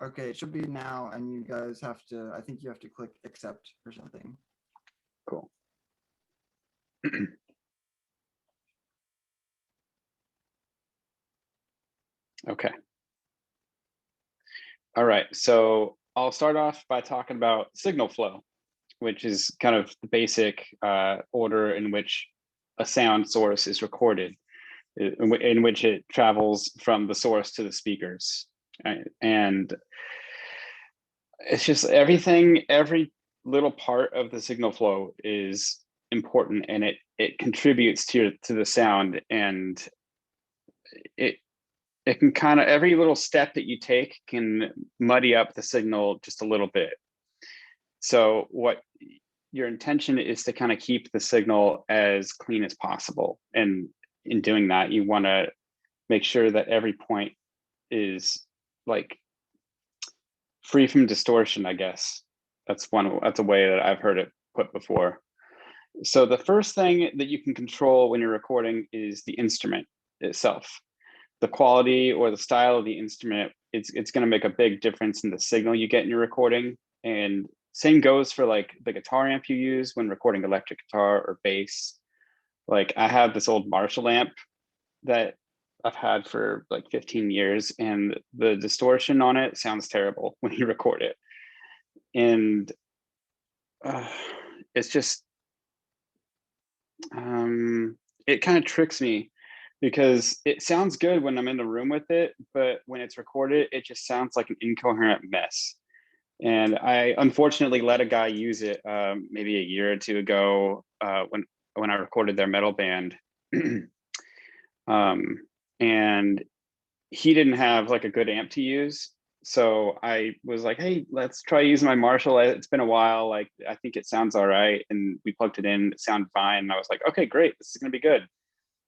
Okay, it should be now, and you guys have to, I think you have to click accept or something. Cool. Okay. All right, so I'll start off by talking about signal flow, which is kind of the basic order in which a sound source is recorded, in which it travels from the source to the speakers. Right? And it's just everything, every little part of the signal flow is important, and it contributes to the sound, and it can kind of, every little step that you take can muddy up the signal just a little bit. So what your intention is to kind of keep the signal as clean as possible, and in doing that you want to make sure that every point is like free from distortion, I guess. That's a way that I've heard it put before. So the first thing that you can control when you're recording is the instrument itself. The quality or the style of the instrument, it's going to make a big difference in the signal you get in your recording. And same goes for like the guitar amp you use when recording electric guitar or bass. Like I have this old Marshall amp that I've had for like 15 years, and the distortion on it sounds terrible when you record it. And it's just, it kind of tricks me because it sounds good when I'm in the room with it, but when it's recorded, it just sounds like an incoherent mess. And I unfortunately let a guy use it maybe a year or two ago when I recorded their metal band. And he didn't have like a good amp to use. So I was like, hey, let's try using my Marshall. It's been a while. Like, I think it sounds all right. And we plugged it in, it sounded fine. And I was like, okay, great. This is going to be good.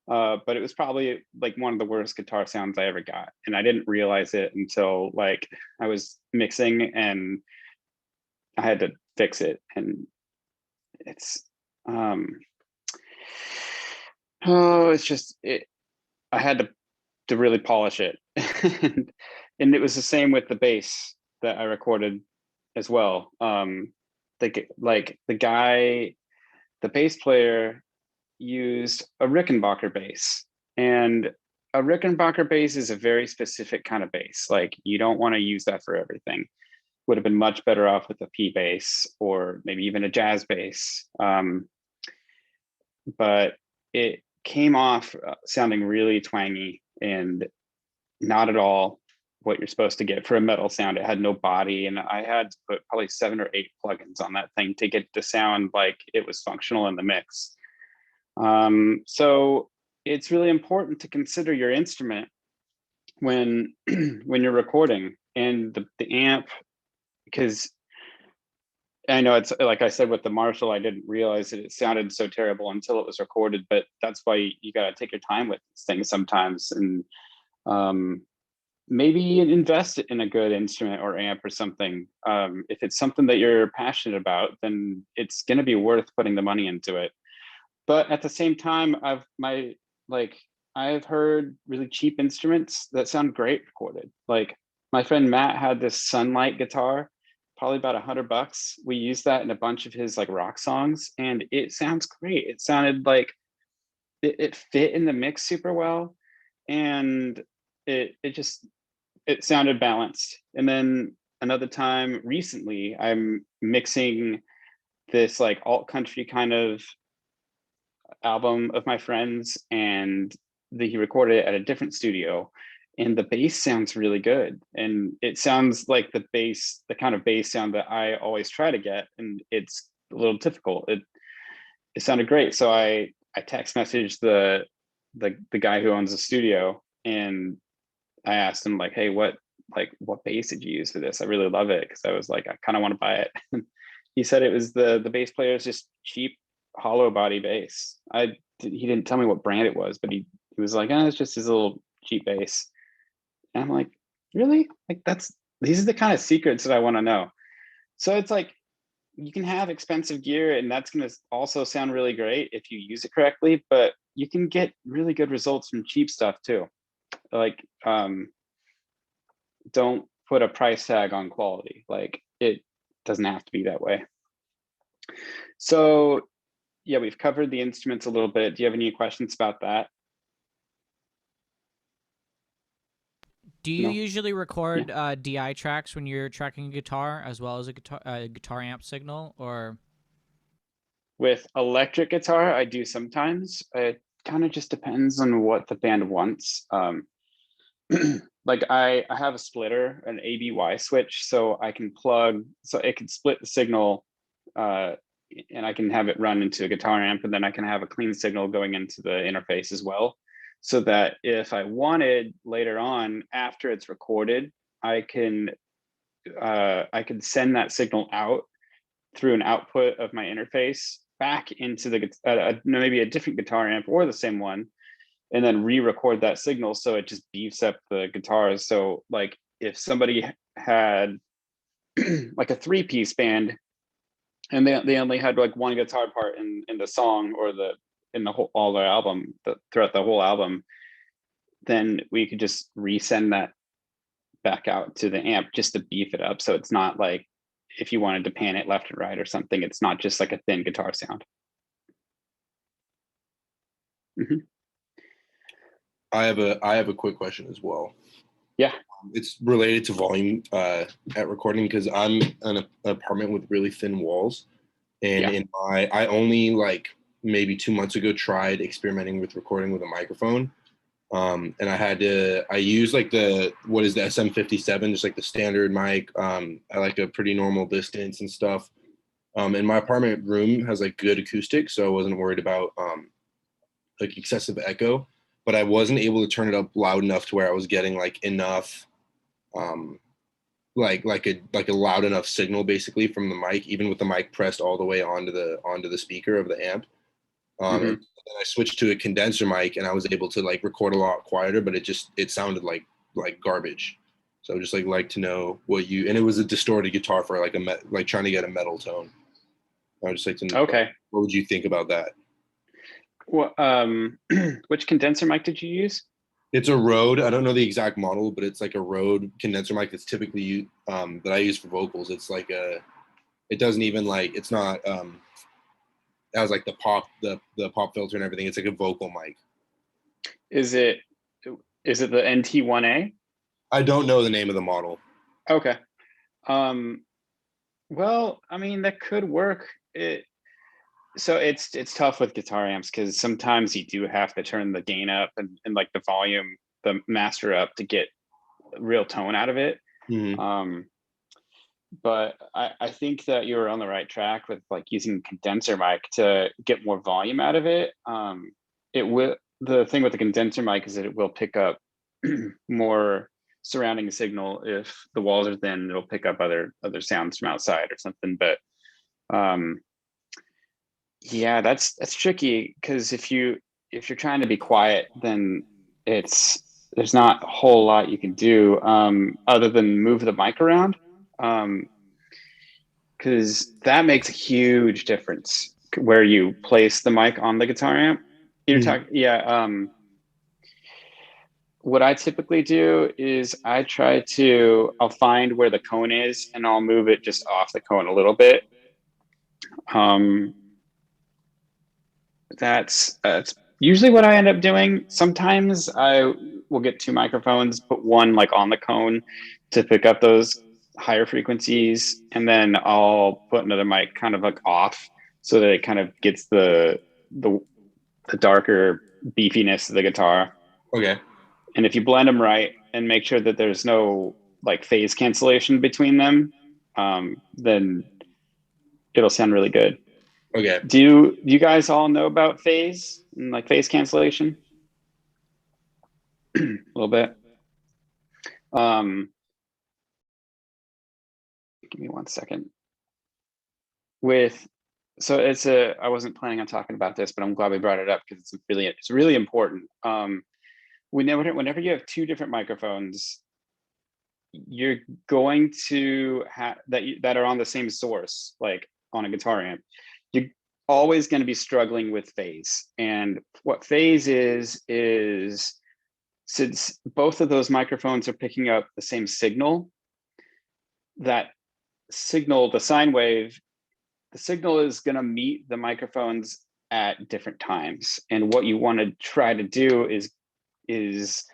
But it was probably like one of the worst guitar sounds I ever got. And I didn't realize it until like I was mixing and I had to fix it. And it's, it's just, I had to really polish it. And it was the same with the bass that I recorded as well. Like the bass player used a Rickenbacker bass, and a Rickenbacker bass is a very specific kind of bass. Like you don't want to use that for everything. Would have been much better off with a P bass or maybe even a jazz bass. But it came off sounding really twangy and not at all what you're supposed to get for a metal sound. It had no body, and I had to put probably 7 or 8 plugins on that thing to get to sound like it was functional in the mix. So it's really important to consider your instrument when when you're recording, and the amp, because I know it's like I said with the Marshall, I didn't realize that it sounded so terrible until it was recorded, but that's why you got to take your time with these things sometimes. And maybe invest in a good instrument or amp or something. If it's something that you're passionate about, then it's going to be worth putting the money into it. But at the same time, I've heard really cheap instruments that sound great recorded. Like my friend Matt had this Sunlight guitar, probably about $100. We used that in a bunch of his like rock songs, and it sounds great. It sounded like it fit in the mix super well, and it sounded balanced. And then another time recently, I'm mixing this like alt country kind of album of my friends, and he recorded it at a different studio, and the bass sounds really good, and it sounds like the kind of bass sound that I always try to get, and it's a little difficult. It sounded great. So I text messaged the guy who owns the studio, and I asked him like, hey, what bass did you use for this? I really love it, because I was like, I kind of want to buy it. He said it was the bass player's just cheap hollow body bass. He didn't tell me what brand it was, but he was like, it's just his little cheap bass. And I'm like, really? Like these are the kind of secrets that I want to know. So it's like, you can have expensive gear, and that's going to also sound really great if you use it correctly, but you can get really good results from cheap stuff too. Like, don't put a price tag on quality. Like, it doesn't have to be that way. So yeah, we've covered the instruments a little bit. Do you have any questions about that? Do you No. usually record DI tracks when you're tracking a guitar as well as a guitar amp signal, or? With electric guitar, I do sometimes. It kind of just depends on what the band wants. Like I have a splitter, an ABY switch, so I can plug, so it can split the signal, and I can have it run into a guitar amp, and then I can have a clean signal going into the interface as well. So that if I wanted later on, after it's recorded, I can send that signal out through an output of my interface back into the maybe a different guitar amp or the same one, and then re-record that signal, so it just beefs up the guitars. So like if somebody had like a 3-piece band and they only had like one guitar part in the song or in the whole all their album, throughout the whole album, then we could just resend that back out to the amp just to beef it up. So it's not like if you wanted to pan it left and right or something, it's not just like a thin guitar sound. Mm-hmm. I have a quick question as well. Yeah. It's related to volume at recording, because I'm in an apartment with really thin walls, and I only like maybe 2 months ago tried experimenting with recording with a microphone. And I use like the SM57, just like the standard mic, at like a pretty normal distance and stuff. And my apartment room has like good acoustics, so I wasn't worried about like excessive echo, but I wasn't able to turn it up loud enough to where I was getting like enough, like a loud enough signal basically from the mic, even with the mic pressed all the way onto the speaker of the amp. And then I switched to a condenser mic, and I was able to like record a lot quieter, but it sounded like garbage. So just like to know and it was a distorted guitar for like like trying to get a metal tone. I would just like to know, okay, what would you think about that? Well, which condenser mic did you use? It's a Rode. I don't know the exact model, but it's like a Rode condenser mic that's typically used, that I use for vocals. It's like it doesn't even like, it's not, it has like the pop filter and everything. It's like a vocal mic. Is it the NT1A? I don't know the name of the model. Okay. Well, I mean, that could work. So it's tough with guitar amps because sometimes you do have to turn the gain up and like the volume, the master up to get real tone out of it. Mm-hmm. But I think that you were on the right track with like using condenser mic to get more volume out of it. The thing with the condenser mic is that it will pick up more surrounding signal. If the walls are thin, it'll pick up other sounds from outside or something. But yeah, that's tricky, because if you're trying to be quiet, then there's not a whole lot you can do other than move the mic around, because that makes a huge difference where you place the mic on the guitar amp. What I typically do is I'll find where the cone is and I'll move it just off the cone a little bit. That's usually what I end up doing. Sometimes I will get 2 microphones, put one like on the cone to pick up those higher frequencies, and then I'll put another mic kind of like off so that it kind of gets the darker beefiness of the guitar. Okay. And if you blend them right and make sure that there's no like phase cancellation between them, then it'll sound really good. Okay. Do you guys all know about phase and like phase cancellation? A little bit. Give me 1 second. I wasn't planning on talking about this, but I'm glad we brought it up because it's really important. Whenever you have 2 different microphones, you're going to have that are on the same source, like on a guitar amp. You're always going to be struggling with phase. And what phase is since both of those microphones are picking up the same signal, that signal, the sine wave, the signal is going to meet the microphones at different times. And what you want to try to do is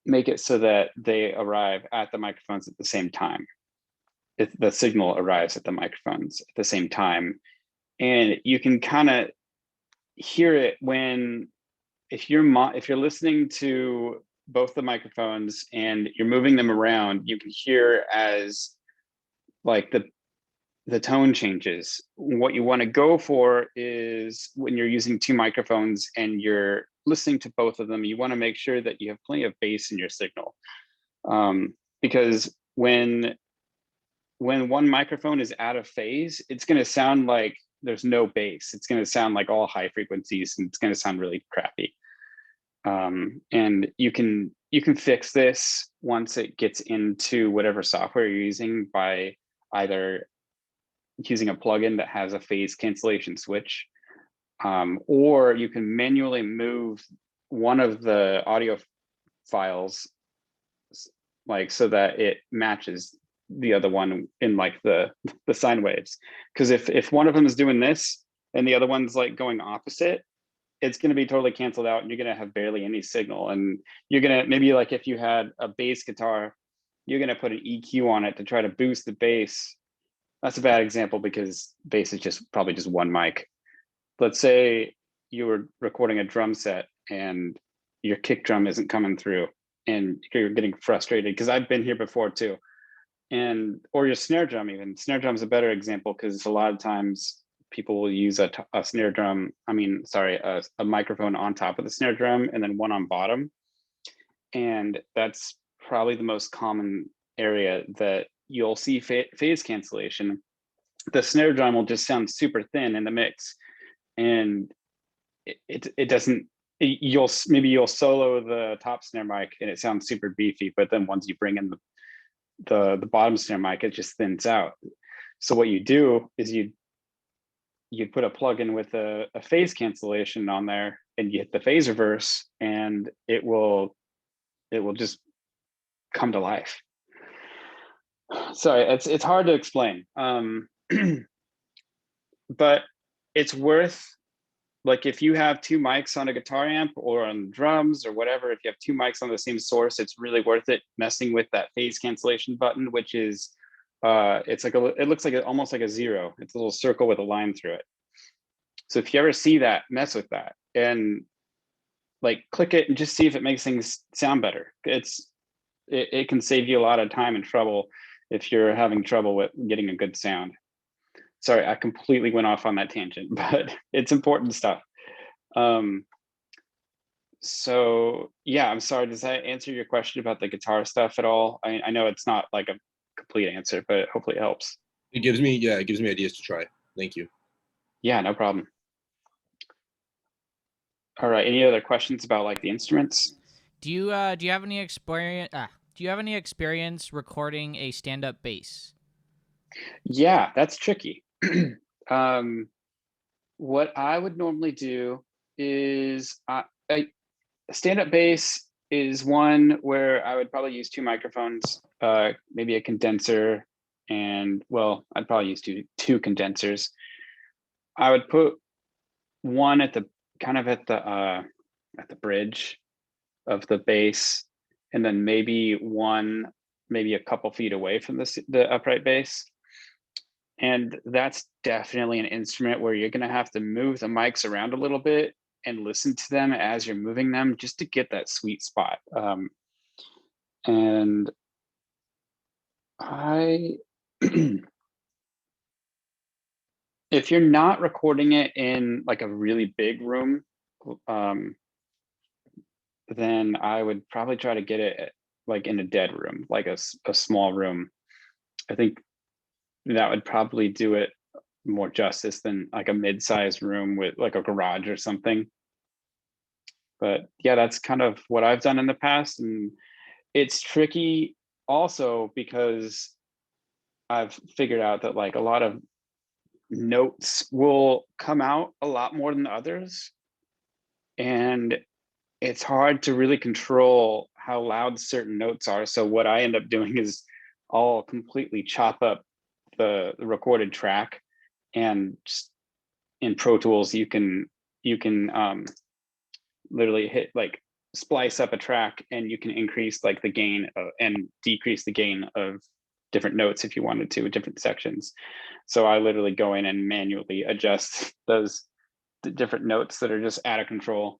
make it so that they arrive at the microphones at the same time. If the signal arrives at the microphones at the same time. And you can kind of hear it when, if you're listening to both the microphones and you're moving them around, you can hear as like the tone changes. What you want to go for is when you're using two microphones and you're listening to both of them, you want to make sure that you have plenty of bass in your signal. Because when one microphone is out of phase, it's going to sound like there's no bass. It's going to sound like all high frequencies, and it's going to sound really crappy. And you can fix this once it gets into whatever software you're using by either using a plugin that has a phase cancellation switch, or you can manually move one of the audio files like so that it matches the other one in like the sine waves. Because if one of them is doing this and the other one's like going opposite, it's going to be totally canceled out and you're going to have barely any signal. And you're going to, maybe like if you had a bass guitar, you're going to put an EQ on it to try to boost the bass. That's a bad example because bass is probably just one mic. Let's say you were recording a drum set and your kick drum isn't coming through and you're getting frustrated, because I've been here before too. Or your snare drum, even. Snare drum's a better example because a lot of times people will use a snare drum, a microphone on top of the snare drum and then one on bottom. And that's probably the most common area that you'll see phase cancellation. The snare drum will just sound super thin in the mix, and it doesn't. You'll solo the top snare mic and it sounds super beefy, but then once you bring in the bottom snare mic, it just thins out. So what you do is you put a plugin with a phase cancellation on there, and you hit the phase reverse, and it will just come to life. Sorry, it's hard to explain, but it's worth, like if you have two mics on a guitar amp or on drums or whatever, if you have two mics on the same source, it's really worth it messing with that phase cancellation button, which is it looks like almost like a zero. It's a little circle with a line through it. So if you ever see that, mess with that and like click it and just see if it makes things sound better. It can save you a lot of time and trouble if you're having trouble with getting a good sound. Sorry, I completely went off on that tangent, but it's important stuff. So yeah, I'm sorry. Does that answer your question about the guitar stuff at all? I know it's not like a complete answer, but hopefully it helps. It gives me ideas to try. Thank you. Yeah, no problem. All right. Any other questions about like the instruments? Do you have any experience? Do you have any experience recording a stand-up bass? Yeah, that's tricky. What I would normally do is stand-up bass is one where I would probably use two microphones, maybe a condenser, and well, I'd probably use two condensers. I would put one at the bridge of the bass, and then maybe a couple feet away from the upright bass. And that's definitely an instrument where you're going to have to move the mics around a little bit and listen to them as you're moving them just to get that sweet spot. And if you're not recording it in like a really big room, then I would probably try to get it like in a dead room, like a small room. I think that would probably do it more justice than like a mid-sized room with like a garage or something. But yeah, that's kind of what I've done in the past. And it's tricky also because I've figured out that like a lot of notes will come out a lot more than others. And it's hard to really control how loud certain notes are. So what I end up doing is I'll completely chop up the recorded track, and just in Pro Tools you can literally hit like splice up a track, and you can increase like the gain and decrease the gain of different notes if you wanted to, different sections. So I literally go in and manually adjust the different notes that are just out of control.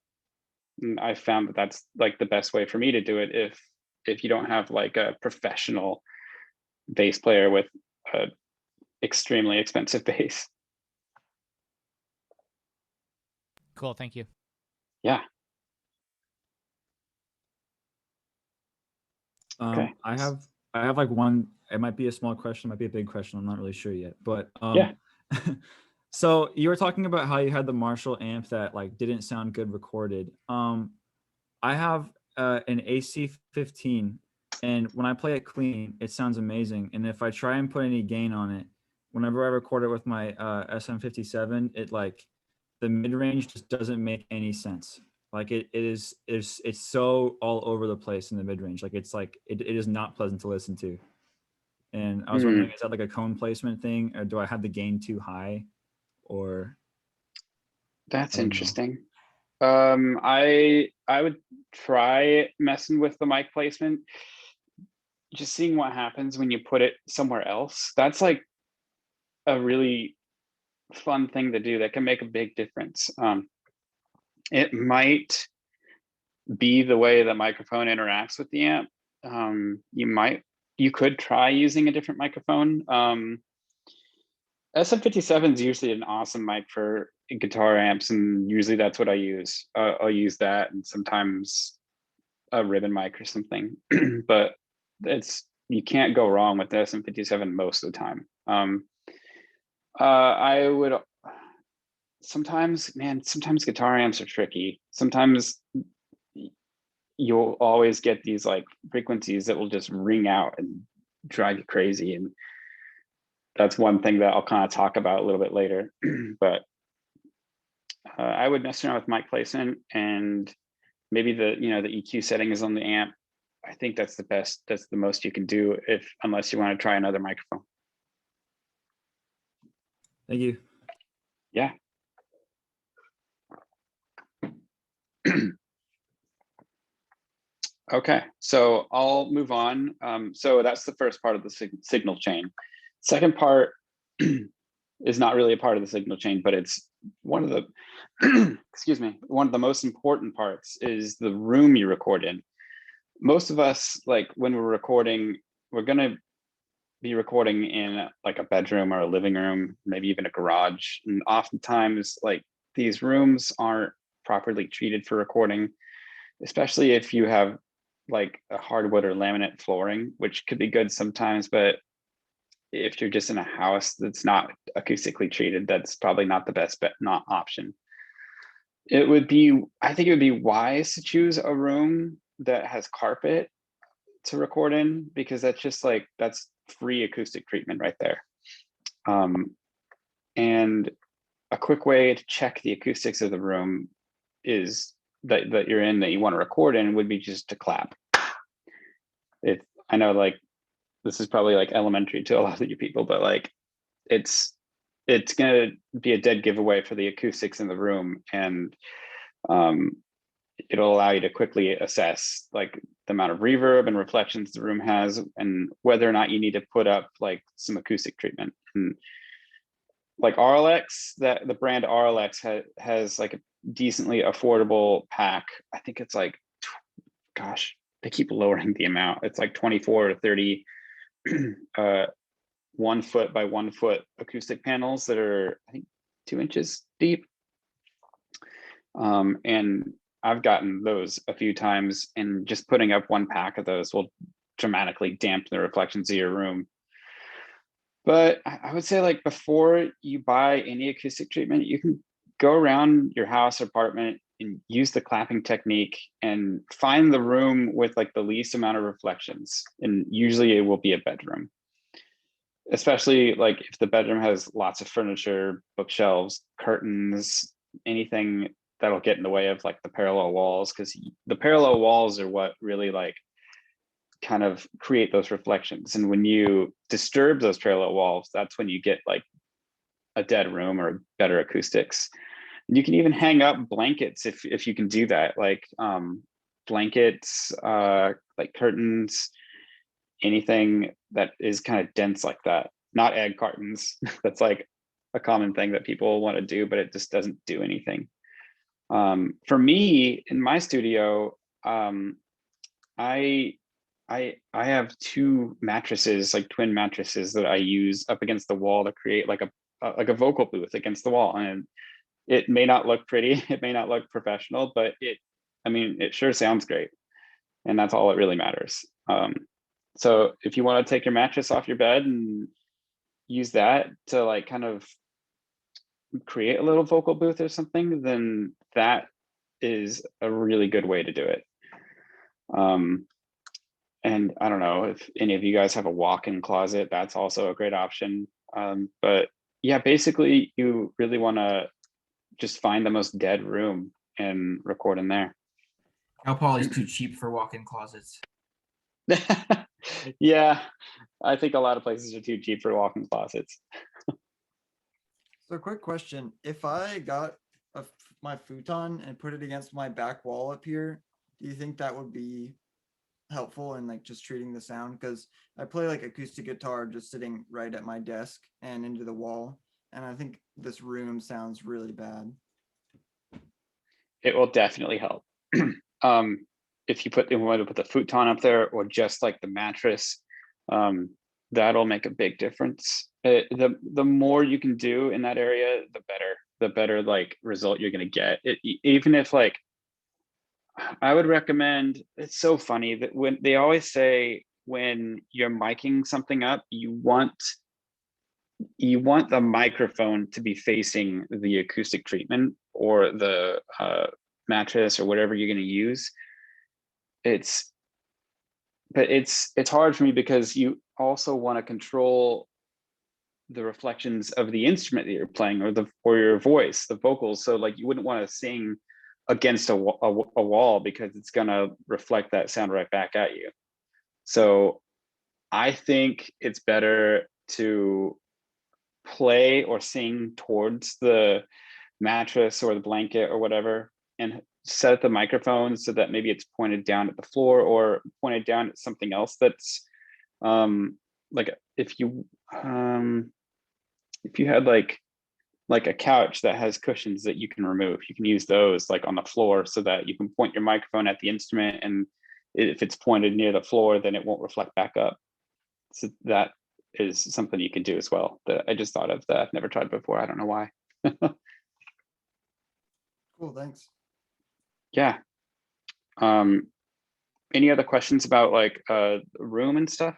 And I found that that's like the best way for me to do it if you don't have like a professional bass player with a extremely expensive bass. Cool. Thank you. Yeah. Okay. I have like one, it might be a small question, might be a big question, I'm not really sure yet, but yeah. So you were talking about how you had the Marshall amp that like didn't sound good recorded. I have an AC-15, and when I play it clean, it sounds amazing. And if I try and put any gain on it, whenever I record it with my SM57, it like the mid-range just doesn't make any sense. Like it's so all over the place in the mid-range. Like it is not pleasant to listen to. And I was wondering, is that like a cone placement thing, or do I have the gain too high, or? That's interesting. I would try messing with the mic placement, just seeing what happens when you put it somewhere else. That's like a really fun thing to do that can make a big difference. It might be the way the microphone interacts with the amp. You could try using a different microphone. SM57 is usually an awesome mic for guitar amps, and usually that's what I use. I'll use that, and sometimes a ribbon mic or something. But you can't go wrong with the SM57 most of the time. I would sometimes guitar amps are tricky. Sometimes you'll always get these like frequencies that will just ring out and drive you crazy, and that's one thing that I'll kind of talk about a little bit later. But I would mess around with mic placement, and maybe the EQ setting is on the amp. I think that's the best. That's the most you can do, unless you want to try another microphone. Thank you. Yeah. Okay, so I'll move on. So that's the first part of the signal chain. Second part is not really a part of the signal chain, but it's one of the excuse me, one of the most important parts is the room you record in. Most of us, like when we're recording, we're gonna be recording in like a bedroom or a living room, maybe even a garage. And oftentimes like these rooms aren't properly treated for recording, especially if you have like a hardwood or laminate flooring, which could be good sometimes, but if you're just in a house that's not acoustically treated, that's probably not the best option. I think it would be wise to choose a room that has carpet to record in, because that's free acoustic treatment right there. And a quick way to check the acoustics of the room is that you're in, that you want to record in, would be just to clap. I know like this is probably like elementary to a lot of you people, but like it's gonna be a dead giveaway for the acoustics in the room, and it'll allow you to quickly assess like the amount of reverb and reflections the room has, and whether or not you need to put up like some acoustic treatment. And like RLX, that the brand RLX has like a decently affordable pack. I think it's like, gosh, they keep lowering the amount. It's like 24 to 30 1 foot by 1 foot acoustic panels that are, I think, 2 inches deep. And I've gotten those a few times, and just putting up one pack of those will dramatically dampen the reflections of your room. But I would say, like, before you buy any acoustic treatment, you can go around your house or apartment and use the clapping technique and find the room with like the least amount of reflections. And usually it will be a bedroom, especially like if the bedroom has lots of furniture, bookshelves, curtains, anything that'll get in the way of like the parallel walls, because the parallel walls are what really like kind of create those reflections. And when you disturb those parallel walls, that's when you get like a dead room or better acoustics. And you can even hang up blankets if you can do that, like blankets, like curtains, anything that is kind of dense like that. Not egg cartons. That's like a common thing that people want to do, but it just doesn't do anything. For me, in my studio, I have two mattresses, like twin mattresses, that I use up against the wall to create like a vocal booth against the wall. And it may not look pretty, it may not look professional, but it sure sounds great. And that's all that really matters. So if you want to take your mattress off your bed and use that to like kind of create a little vocal booth or something, then that is a really good way to do it. And I don't know if any of you guys have a walk-in closet, that's also a great option. But yeah, basically you really want to just find the most dead room and record in there. Cal Poly's too cheap for walk-in closets. Yeah, I think a lot of places are too cheap for walk-in closets. So quick question, if I got my futon and put it against my back wall up here, do you think that would be helpful in like just treating the sound? Because I play like acoustic guitar just sitting right at my desk and into the wall, and I think this room sounds really bad. It will definitely help. If you want to put the futon up there or just like the mattress, that'll make a big difference. The more you can do in that area, the better like result you're going to get. Even if like, I would recommend, it's so funny that when they always say when you're miking something up, you want the microphone to be facing the acoustic treatment or the mattress or whatever you're going to use. It's hard for me because you also want to control the reflections of the instrument that you're playing or your voice, the vocals. So like you wouldn't want to sing against a wall because it's going to reflect that sound right back at you. So I think it's better to play or sing towards the mattress or the blanket or whatever, and set up the microphone so that maybe it's pointed down at the floor or pointed down at something else that's like if you had like a couch that has cushions that you can remove, you can use those like on the floor so that you can point your microphone at the instrument, and if it's pointed near the floor, then it won't reflect back up. So that is something you can do as well that I just thought of that I've never tried before. I don't know why. Cool, thanks. Yeah. Any other questions about like room and stuff?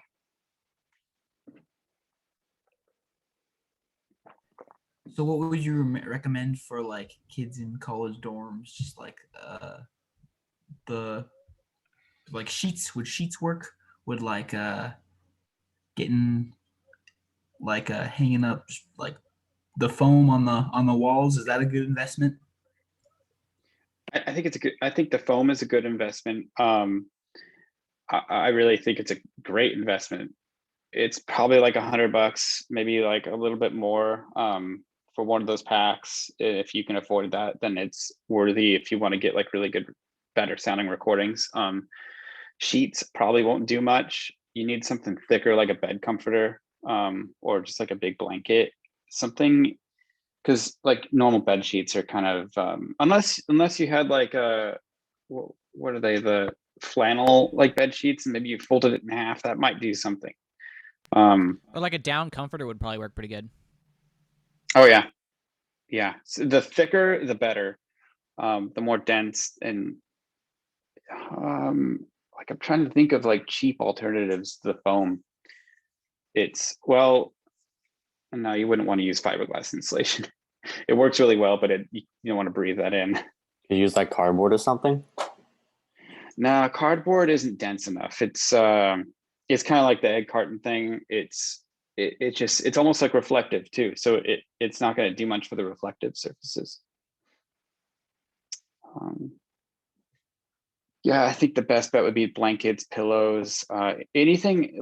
So what would you recommend for like kids in college dorms? Just like the like sheets, would sheets work? Would like getting like hanging up like the foam on the walls, is that a good investment? I think I think the foam is a good investment. I really think it's a great investment. It's probably like $100, maybe like a little bit more for one of those packs. If you can afford that, then it's worthy if you want to get like really good, better sounding recordings. Sheets probably won't do much. You need something thicker like a bed comforter or just like a big blanket, something, because like normal bed sheets are kind of unless you had like a what are they, the flannel like bed sheets, and maybe you folded it in half, that might do something. Or like a down comforter would probably work pretty good. Oh yeah, so the thicker the better, the more dense. And like I'm trying to think of like cheap alternatives to the foam. It's, well, no, you wouldn't want to use fiberglass insulation. It works really well, but you don't want to breathe that in. You use like cardboard or something? No, cardboard isn't dense enough. It's kind of like the egg carton thing. It's almost like reflective too. So it's not going to do much for the reflective surfaces. Yeah, I think the best bet would be blankets, pillows, anything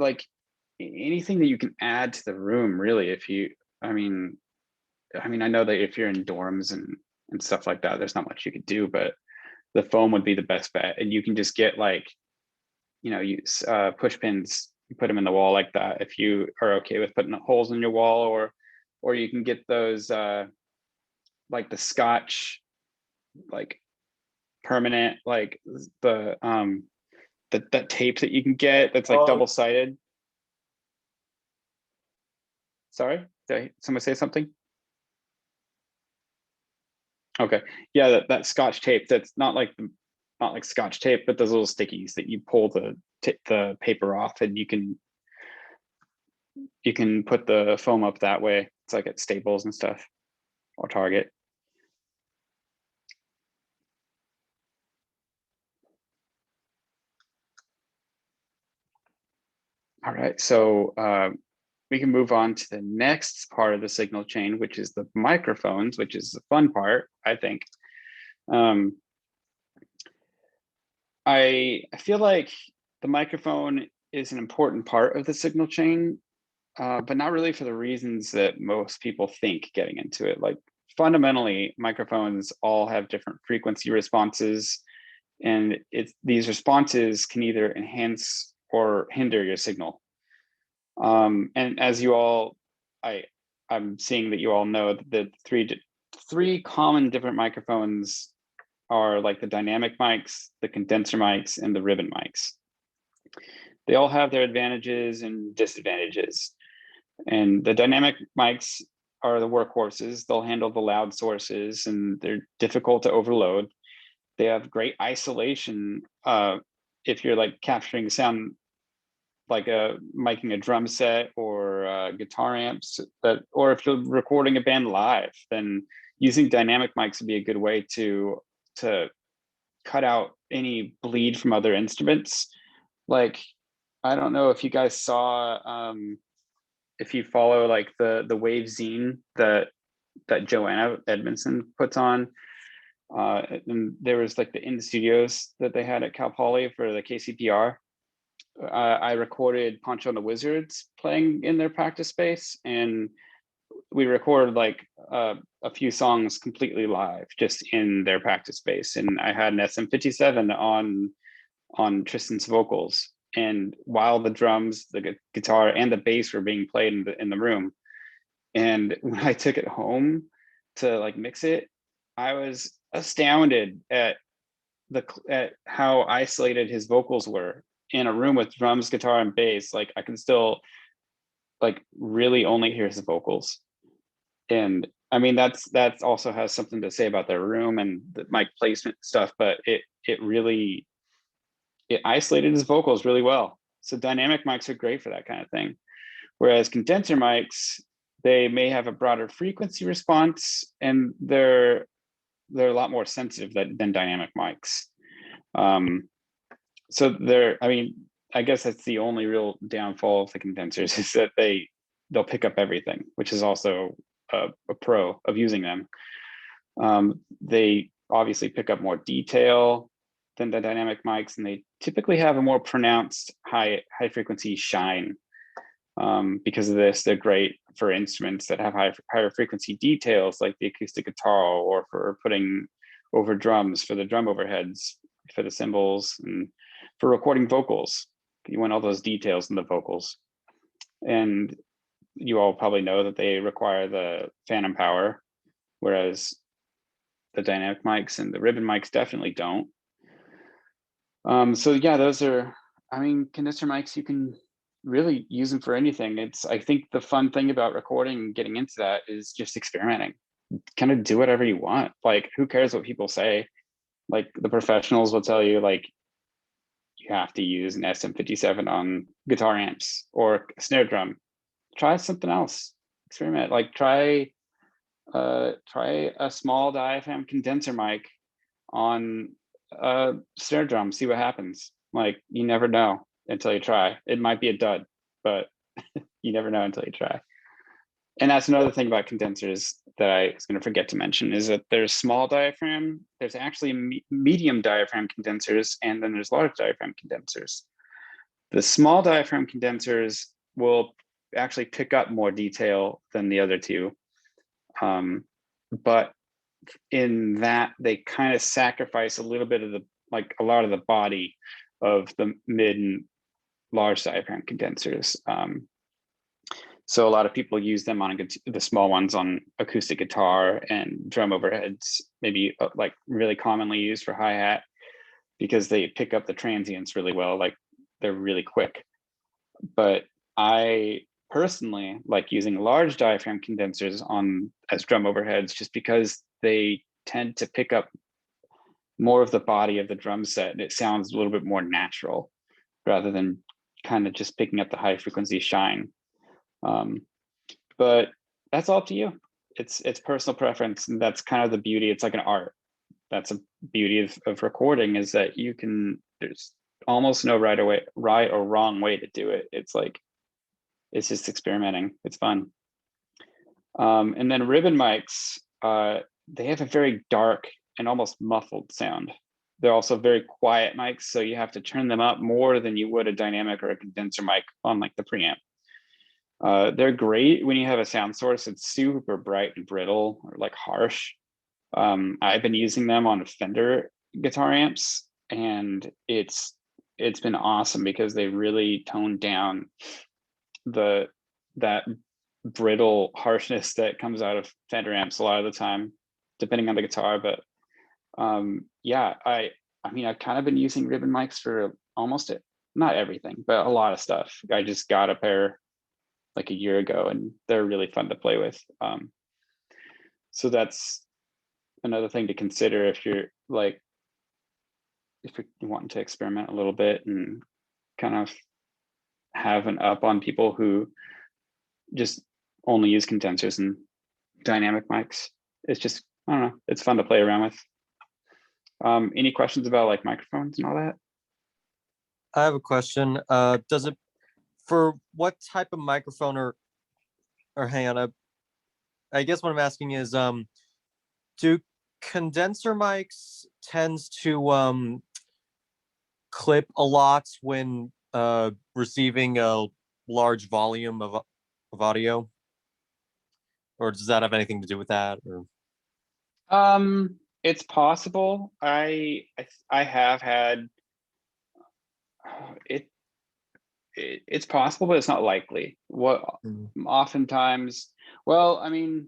anything that you can add to the room, really. If you, I mean, I know that if you're in dorms and stuff like that, there's not much you could do, but the foam would be the best bet. And you can just get like, use push pins, you put them in the wall like that if you are okay with putting holes in your wall, or you can get those like the Scotch, like permanent, like the that tape that you can get that's like double-sided. Sorry, did someone say something? Okay, yeah, that Scotch tape, that's not like Scotch tape, but those little stickies that you pull the paper off, and you can put the foam up that way. It's like at Staples and stuff, or Target. All right, so we can move on to the next part of the signal chain, which is the microphones, which is the fun part, I think. I feel like the microphone is an important part of the signal chain, but not really for the reasons that most people think getting into it. Like fundamentally, microphones all have different frequency responses, and these responses can either enhance or hinder your signal. And as you all, I'm seeing that you all know that the three common different microphones are like the dynamic mics, the condenser mics, and the ribbon mics. They all have their advantages and disadvantages. And the dynamic mics are the workhorses. They'll handle the loud sources, and they're difficult to overload. They have great isolation if you're like capturing sound, like miking a drum set or guitar amps, or if you're recording a band live, then using dynamic mics would be a good way to cut out any bleed from other instruments. Like, I don't know if you guys saw, if you follow like the Wave zine that Joanna Edmondson puts on, and there was like the in the studios that they had at Cal Poly for the KCPR. I recorded Poncho and the Wizards playing in their practice space, and we recorded like a few songs completely live just in their practice space. And I had an SM57 on Tristan's vocals, and while the drums, the guitar, and the bass were being played in the room. And when I took it home to like mix it, I was astounded at how isolated his vocals were in a room with drums, guitar, and bass. Like I can still like really only hear his vocals. And I mean, that's also has something to say about their room and the mic placement stuff, but it isolated his vocals really well. So dynamic mics are great for that kind of thing. Whereas condenser mics, they may have a broader frequency response, and they're a lot more sensitive than dynamic mics. So I mean, I guess that's the only real downfall of the condensers, is that they'll pick up everything, which is also a pro of using them. They obviously pick up more detail than the dynamic mics, and they typically have a more pronounced high frequency shine. Because of this, they're great for instruments that have higher frequency details, like the acoustic guitar, or for putting over drums for the drum overheads, for the cymbals, and for recording vocals. You want all those details in the vocals. And you all probably know that they require the phantom power, whereas the dynamic mics and the ribbon mics definitely don't. So yeah, those are, I mean, condenser mics, you can really use them for anything. I think the fun thing about recording and getting into that is just experimenting. Kind of do whatever you want. Like, who cares what people say? Like, the professionals will tell you, like, you have to use an SM57 on guitar amps or a snare drum. Try something else. Experiment. Like, try a small diaphragm condenser mic on a snare drum. See what happens. Like, you never know until you try. It might be a dud, but you never know until you try. And that's another thing about condensers that I was going to forget to mention is that there's small diaphragm, there's actually medium diaphragm condensers, and then there's large diaphragm condensers. The small diaphragm condensers will actually pick up more detail than the other two. But in that, they kind of sacrifice a little bit of a lot of the body of the mid and large diaphragm condensers. So a lot of people use them on the small ones on acoustic guitar and drum overheads, maybe like really commonly used for hi-hat, because they pick up the transients really well, like they're really quick. But I personally like using large diaphragm condensers as drum overheads, just because they tend to pick up more of the body of the drum set, and it sounds a little bit more natural rather than kind of just picking up the high frequency shine. But that's all up to you. It's personal preference, and that's kind of the beauty. It's like an art. That's a beauty of recording, is that there's almost no right or wrong way to do it. It's just experimenting. It's fun. And then ribbon mics, they have a very dark and almost muffled sound. They're also very quiet mics, so you have to turn them up more than you would a dynamic or a condenser mic on like the preamp. They're great when you have a sound source that's super bright and brittle or like harsh. I've been using them on Fender guitar amps, and it's been awesome because they really toned down that brittle harshness that comes out of Fender amps a lot of the time, depending on the guitar. But yeah, I mean, I've kind of been using ribbon mics for not everything, but a lot of stuff. I just got a pair like a year ago, and they're really fun to play with. So that's another thing to consider if you're wanting to experiment a little bit and kind of have an up on people who just only use condensers and dynamic mics. It's just, I don't know, it's fun to play around with. Any questions about like microphones and all that? I have a question. For what type of microphone or hang on, I guess what I'm asking is, do condenser mics tends to clip a lot when receiving a large volume of audio, or does that have anything to do with that? Or It's possible. I have had it's possible, but it's not likely. Oftentimes, well, I mean,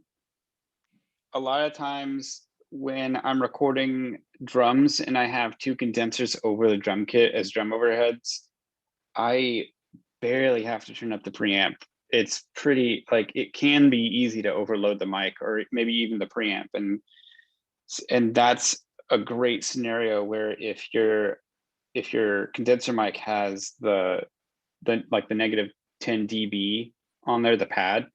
a lot of times when I'm recording drums and I have two condensers over the drum kit as drum overheads, I barely have to turn up the preamp. It's pretty, like, it can be easy to overload the mic or maybe even the preamp, and that's a great scenario where if your condenser mic has the negative 10 dB on there, the pad,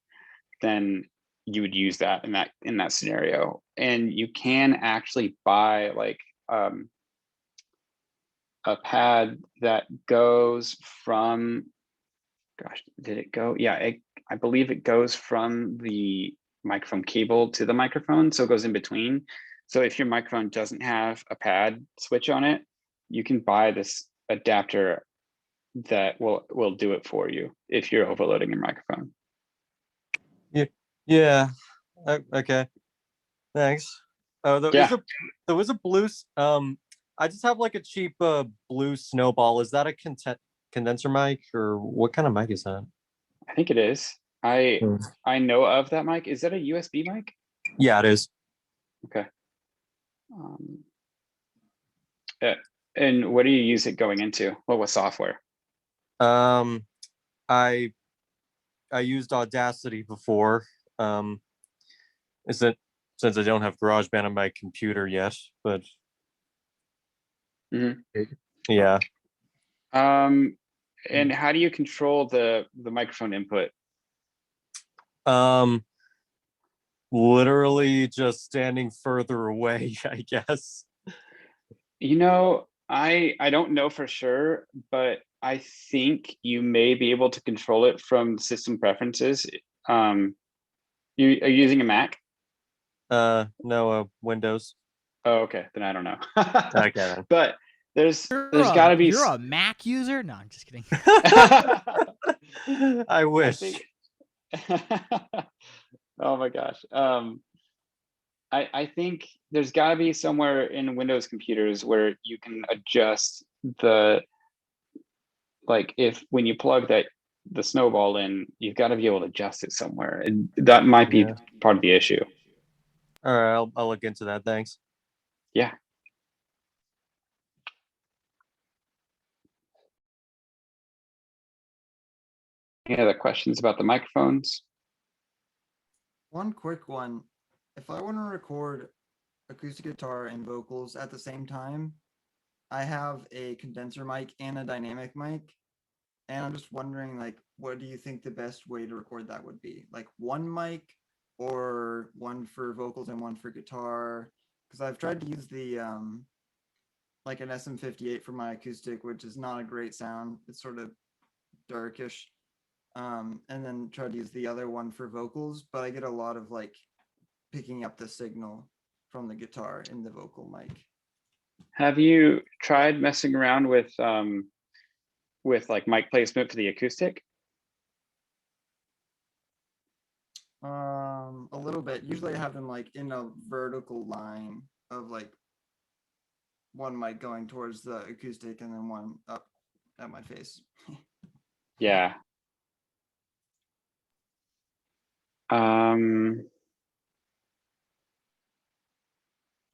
then you would use that in that scenario. And you can actually buy like a pad that goes from, gosh, did it go? Yeah, I believe it goes from the microphone cable to the microphone, so it goes in between. So if your microphone doesn't have a pad switch on it, you can buy this adapter that will do it for you if you're overloading your microphone. yeah, okay, thanks. There was a blue. I just have like a cheap blue Snowball. Is that a condenser mic, or what kind of mic is that? I think it is. I know of that mic. Is that a USB mic? Yeah, it is. Okay. And what do you use it going into? What software? I used Audacity before. Is it, since I don't have GarageBand on my computer yet, but yeah. And how do you control the microphone input? Literally just standing further away, I guess. You know, I don't know for sure, but I think you may be able to control it from system preferences. are you using a Mac? No, Windows. Oh, okay. Then I don't know. Okay, then. But there's got to be. You're a Mac user? No, I'm just kidding. I wish. think- oh my gosh. I think there's got to be somewhere in Windows computers where you can adjust the, like, if when you plug the snowball in, you've got to be able to adjust it somewhere, and that might be Yeah. part of the issue. All right, I'll look into that. Thanks. Yeah. Any other questions about the microphones? One quick one. If I want to record acoustic guitar and vocals at the same time, I have a condenser mic and a dynamic mic. And I'm just wondering, like, what do you think the best way to record that would be? Like one mic or one for vocals and one for guitar? Because I've tried to use the like an SM58 for my acoustic, which is not a great sound. It's sort of darkish. And then tried to use the other one for vocals, but I get a lot of like picking up the signal from the guitar in the vocal mic. Have you tried messing around with like mic placement for the acoustic? A little bit. Usually I have them like in a vertical line of like one mic going towards the acoustic and then one up at my face. Yeah.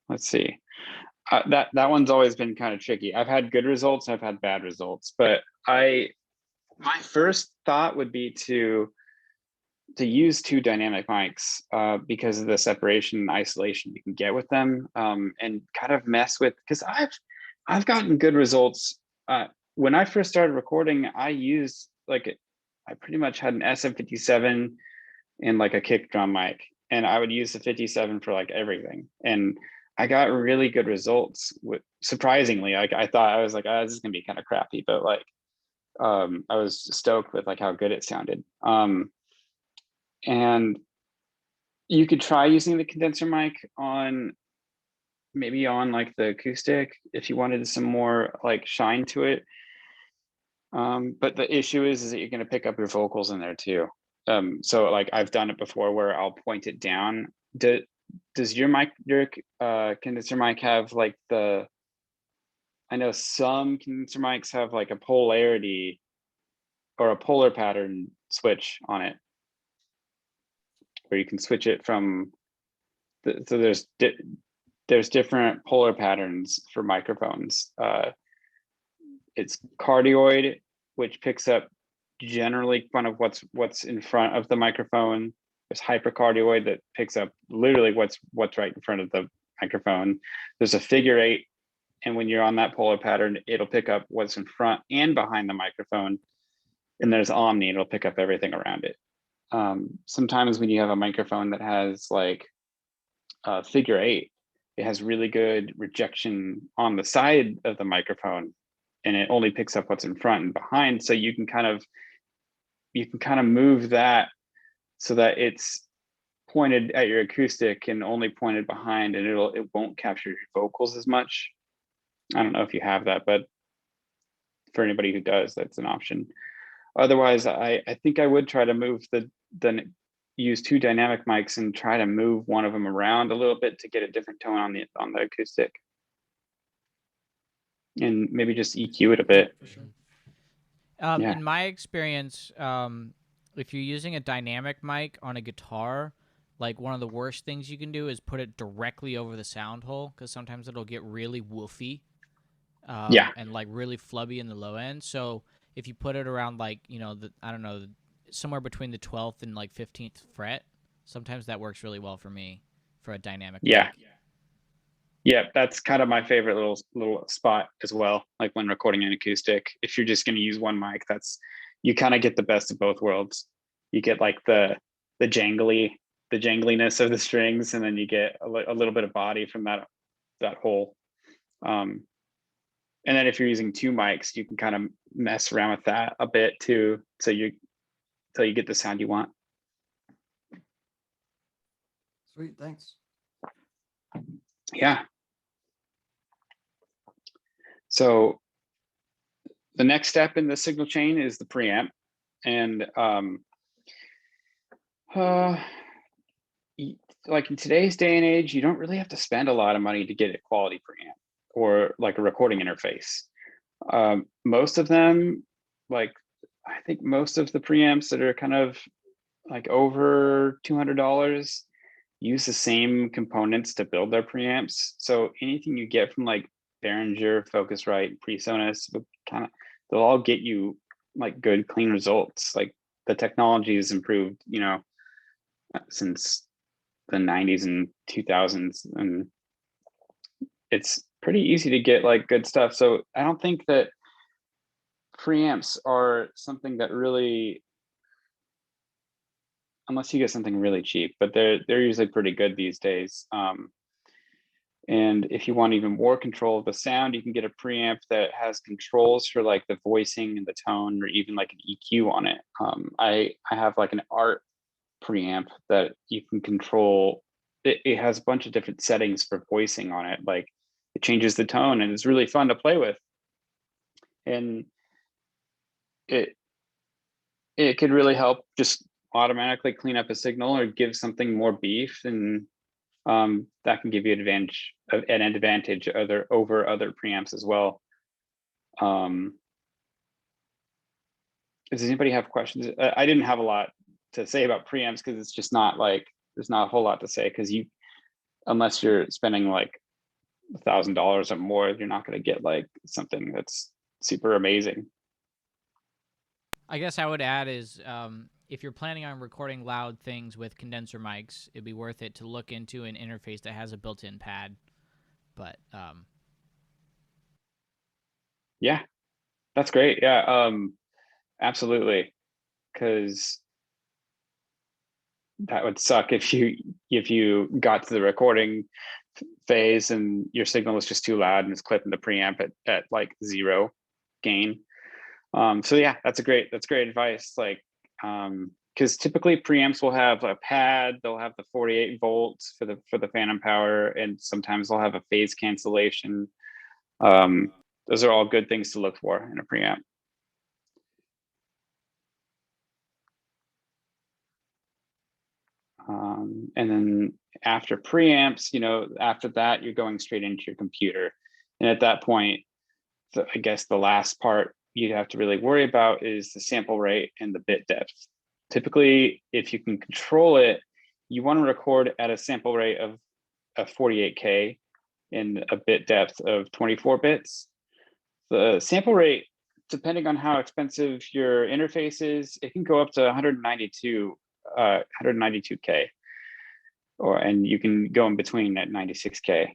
Let's see. That one's always been kind of tricky. I've had good results, I've had bad results, but my first thought would be to use two dynamic mics because of the separation and isolation you can get with them, and kind of mess with, because I've gotten good results. When I first started recording, I used I pretty much had an SM57 and like a kick drum mic, and I would use the 57 for like everything, and I got really good results with, surprisingly. Like I thought, I was like, oh, this is gonna be kind of crappy, but like I was stoked with like how good it sounded. And you could try using the condenser mic on like the acoustic if you wanted some more like shine to it. But the issue is that you're going to pick up your vocals in there too. So like I've done it before where I'll point it down. Does your condenser mic have like I know some condenser mics have like a polarity or a polar pattern switch on it, where you can switch it from so there's different polar patterns for microphones. It's cardioid, which picks up generally kind of what's in front of the microphone. There's hypercardioid that picks up literally what's right in front of the microphone. There's a figure 8, and when you're on that polar pattern, it'll pick up what's in front and behind the microphone. And there's omni, it'll pick up everything around it. Sometimes when you have a microphone that has like figure 8, it has really good rejection on the side of the microphone, and it only picks up what's in front and behind. So you can kind of move that so that it's pointed at your acoustic and only pointed behind, and it won't capture your vocals as much. I don't know if you have that, but for anybody who does, that's an option. Otherwise, I think I would try to move use two dynamic mics and try to move one of them around a little bit to get a different tone on the acoustic, and maybe just EQ it a bit. For sure. Yeah. In my experience, if you're using a dynamic mic on a guitar, like one of the worst things you can do is put it directly over the sound hole, because sometimes it'll get really woofy. Yeah. And like really flubby in the low end. So if you put it around like, somewhere between the 12th and like 15th fret, sometimes that works really well for me for a dynamic Yeah. mic. Yeah, that's kind of my favorite little spot as well. Like when recording an acoustic, if you're just going to use one mic, you kind of get the best of both worlds. You get like the jangliness of the strings, and then you get a little bit of body from that hole. And then if you're using two mics, you can kind of mess around with that a bit too, so you get the sound you want. Sweet, thanks. Yeah. So the next step in the signal chain is the preamp. And like in today's day and age, you don't really have to spend a lot of money to get a quality preamp or like a recording interface. Most of them, like I think most of the preamps that are kind of like over $200 use the same components to build their preamps. So anything you get from like Behringer, Focusrite, PreSonus, they'll all get you like good, clean results. Like the technology has improved, you know, since the 90s and 2000s, and it's pretty easy to get like good stuff. So I don't think that preamps are something that really, unless you get something really cheap, but they're usually pretty good these days. And if you want even more control of the sound, you can get a preamp that has controls for like the voicing and the tone, or even like an EQ on it. I have like an art preamp that you can control. It has a bunch of different settings for voicing on it. Like it changes the tone, and it's really fun to play with. And it could really help just automatically clean up a signal or give something more beef, and that can give you an advantage over other preamps as well. Does anybody have questions? I didn't have a lot to say about preamps because it's just not like, there's not a whole lot to say, because unless you're spending like $1,000 or more, you're not going to get like something that's super amazing. I guess I would add is if you're planning on recording loud things with condenser mics, it'd be worth it to look into an interface that has a built-in pad. But yeah, that's great. Yeah, absolutely, because that would suck if you got to the recording phase and your signal was just too loud and it's clipping the preamp at like 0 gain. So yeah, that's great advice. Like, because typically preamps will have a pad, they'll have the 48 volts for the phantom power, and sometimes they'll have a phase cancellation. Those are all good things to look for in a preamp. And then after preamps, after that, you're going straight into your computer. And at that point, I guess the last part you'd have to really worry about is the sample rate and the bit depth. Typically, if you can control it, you want to record at a sample rate of 48K and a bit depth of 24 bits. The sample rate, depending on how expensive your interface is, it can go up to 192K, and you can go in between at 96K.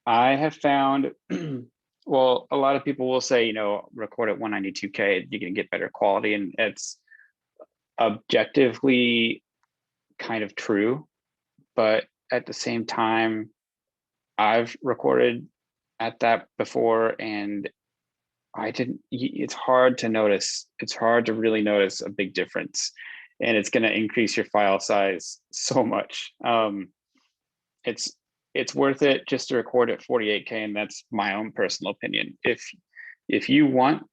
I have found, well, a lot of people will say, record at 192K, you can get better quality, and it's objectively kind of true. But at the same time, I've recorded at that before, and it's hard to notice. It's hard to really notice a big difference, and it's going to increase your file size so much. It's worth it just to record at 48K, and that's my own personal opinion. If you want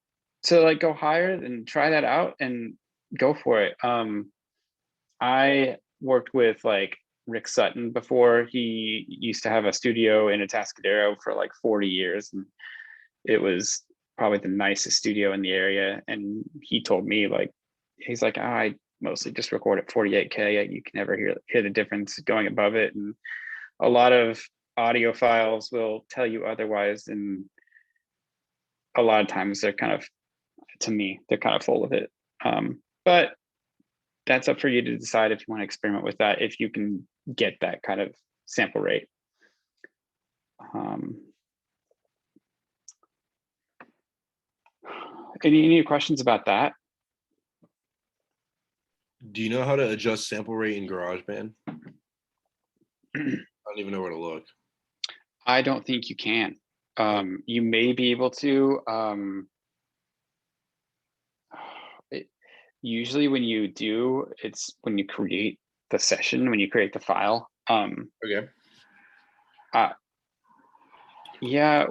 to like go higher, then try that out and go for it. I worked with like Rick Sutton before. He used to have a studio in Atascadero for like 40 years, and it was probably the nicest studio in the area. And he told me, like, he's like, I mostly just record at 48K. You can never hear the difference going above it. And a lot of audiophiles will tell you otherwise, and a lot of times they're kind of full of it. But that's up for you to decide if you want to experiment with that, if you can get that kind of sample rate. Any questions about that? Do you know how to adjust sample rate in GarageBand? I don't even know where to look. I don't think you can. You may be able to. Usually when you do, it's when you create the session when you create the file. Okay. Yeah.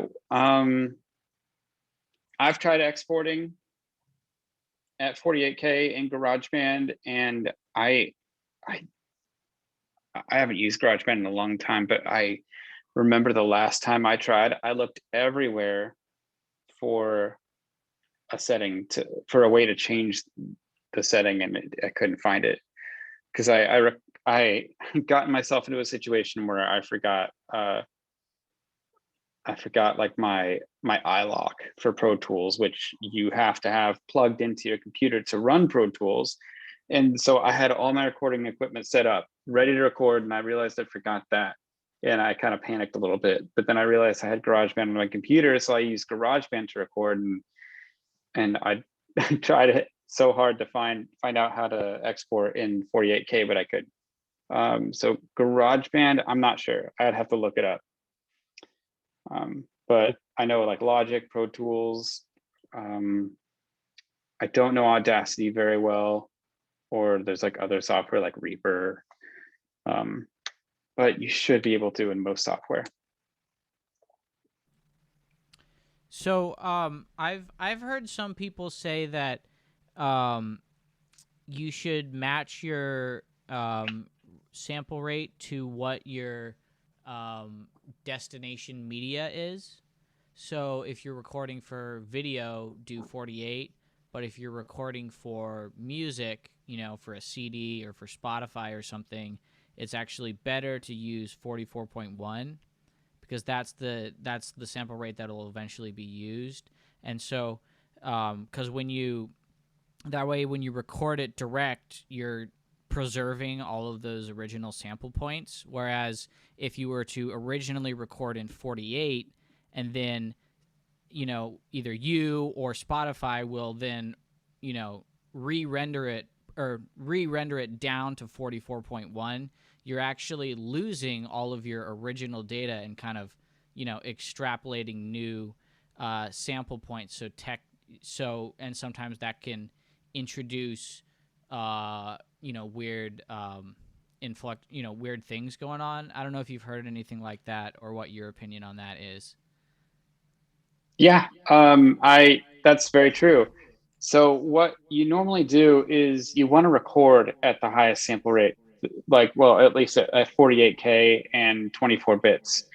I've tried exporting at 48K in GarageBand, and I haven't used GarageBand in a long time, but I remember the last time I tried, I looked everywhere for a setting for a way to change the setting, and I couldn't find it because I got myself into a situation where I forgot like my iLock for Pro Tools, which you have to have plugged into your computer to run Pro Tools. And so I had all my recording equipment set up, ready to record, and I realized I forgot that. And I kind of panicked a little bit, but then I realized I had GarageBand on my computer, so I used GarageBand to record, and I tried so hard to find out how to export in 48K, but I couldn't. So GarageBand, I'm not sure. I'd have to look it up. But I know like Logic, Pro Tools. I don't know Audacity very well, or there's like other software like Reaper. But you should be able to in most software. So I've heard some people say that you should match your sample rate to what your destination media is. So if you're recording for video, do 48, but if you're recording for music, for a CD or for Spotify or something, it's actually better to use 44.1 because that's the sample rate that will eventually be used. And so because when you record it direct, you're preserving all of those original sample points, whereas if you were to originally record in 48 and then either you or Spotify will then re-render it down to 44.1, you're actually losing all of your original data and kind of extrapolating new sample points. And sometimes that can introduce weird weird things going on. I don't know if you've heard anything like that or what your opinion on that is. Yeah, that's very true. So what you normally do is you want to record at the highest sample rate, like, well, at least at 48K and 24 bits.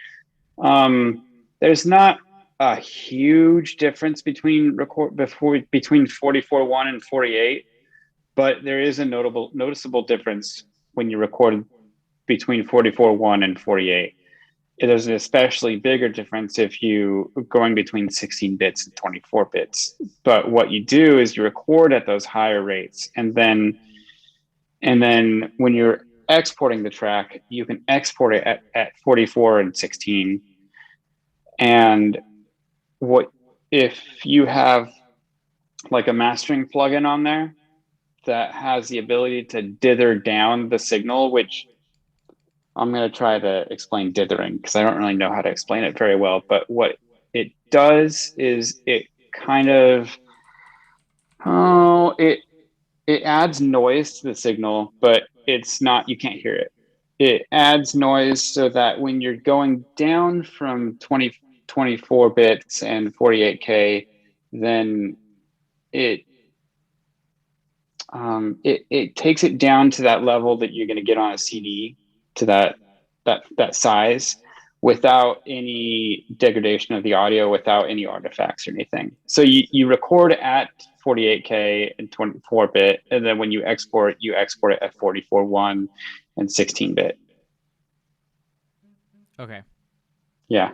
There's not a huge difference between 44.1 and 48, but there is a noticeable difference when you record between 44.1 and 48. There's an especially bigger difference if you going between 16 bits and 24 bits. But what you do is you record at those higher rates, and then when you're exporting the track, you can export it at 44 and 16. And what if you have like a mastering plugin on there that has the ability to dither down the signal, which I'm going to try to explain dithering because I don't really know how to explain it very well. But what it does is it kind of, it adds noise to the signal, but it's not, you can't hear it. It adds noise so that when you're going down from 24 bits and 48K, then it takes it down to that level that you're going to get on a CD, to that size, without any degradation of the audio, without any artifacts or anything. So you record at 48K and 24-bit, and then when you export it at 44.1 and 16-bit. Okay. Yeah.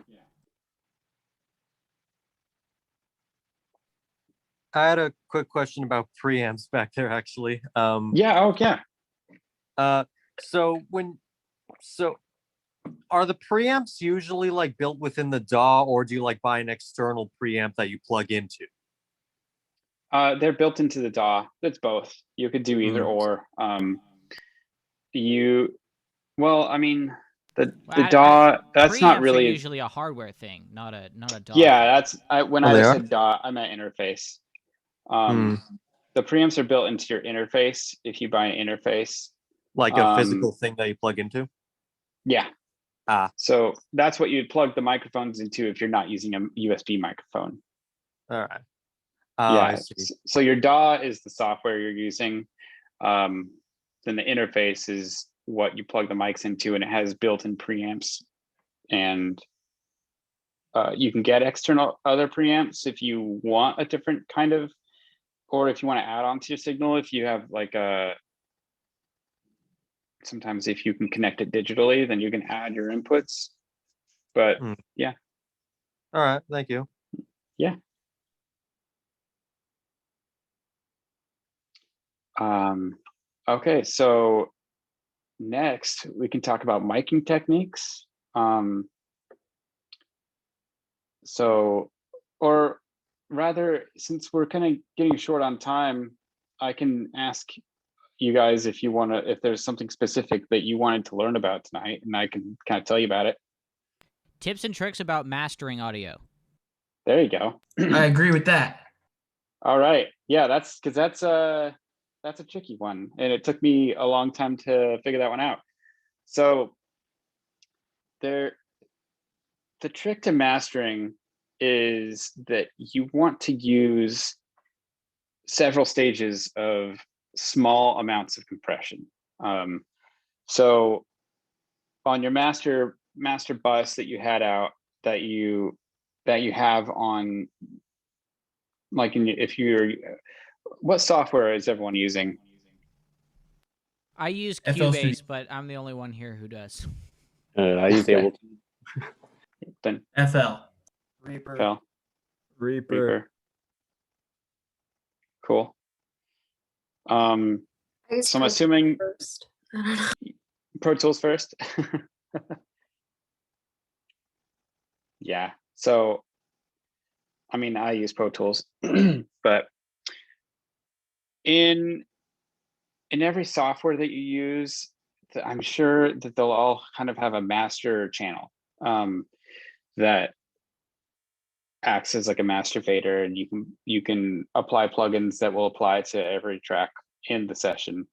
I had a quick question about preamps back there, actually. Yeah. Oh, yeah. So are the preamps usually like built within the DAW, or do you like buy an external preamp that you plug into? They're built into the DAW. It's both. You could do either or. Well, I mean, the DAW. That's not really usually a hardware thing, not a DAW. Yeah, thing. When I said DAW, I meant interface. The preamps are built into your interface if you buy an interface. Like a Um, physical thing that you plug into? Yeah. Ah. So that's what you'd plug the microphones into if you're not using a USB microphone. All right. I Yeah. see. So your DAW is the software you're using. Then the interface is what you plug the mics into, and it has built-in preamps. And you can get external other preamps if you want a different kind of, or if you want to add on to your signal, if you have like sometimes if you can connect it digitally, then you can add your inputs. But yeah. All right. Thank you. Yeah. Okay, so next we can talk about miking techniques. Or rather, since we're kind of getting short on time, I can ask you guys if you want to, if there's something specific that you wanted to learn about tonight, and I can kind of tell you about it. Tips and tricks about mastering audio. There you go. I agree with that. All right. Yeah, that's because that's a tricky one, and it took me a long time to figure that one out. So the trick to mastering is that you want to use several stages of small amounts of compression. So on your master bus that you had out, that you have on, like, if you're, what software is everyone using? I use FL Cubase, Studio. but I'm the only one here who does. I use Okay. Ableton. Then FL. Reaper. Reaper. Cool. I use So I'm Pro assuming first. I don't know. Pro Tools first. Yeah. So, I mean, I use Pro Tools, but in every software that you use, I'm sure that they'll all kind of have a master channel that acts as like a master fader, and you can apply plugins that will apply to every track in the session.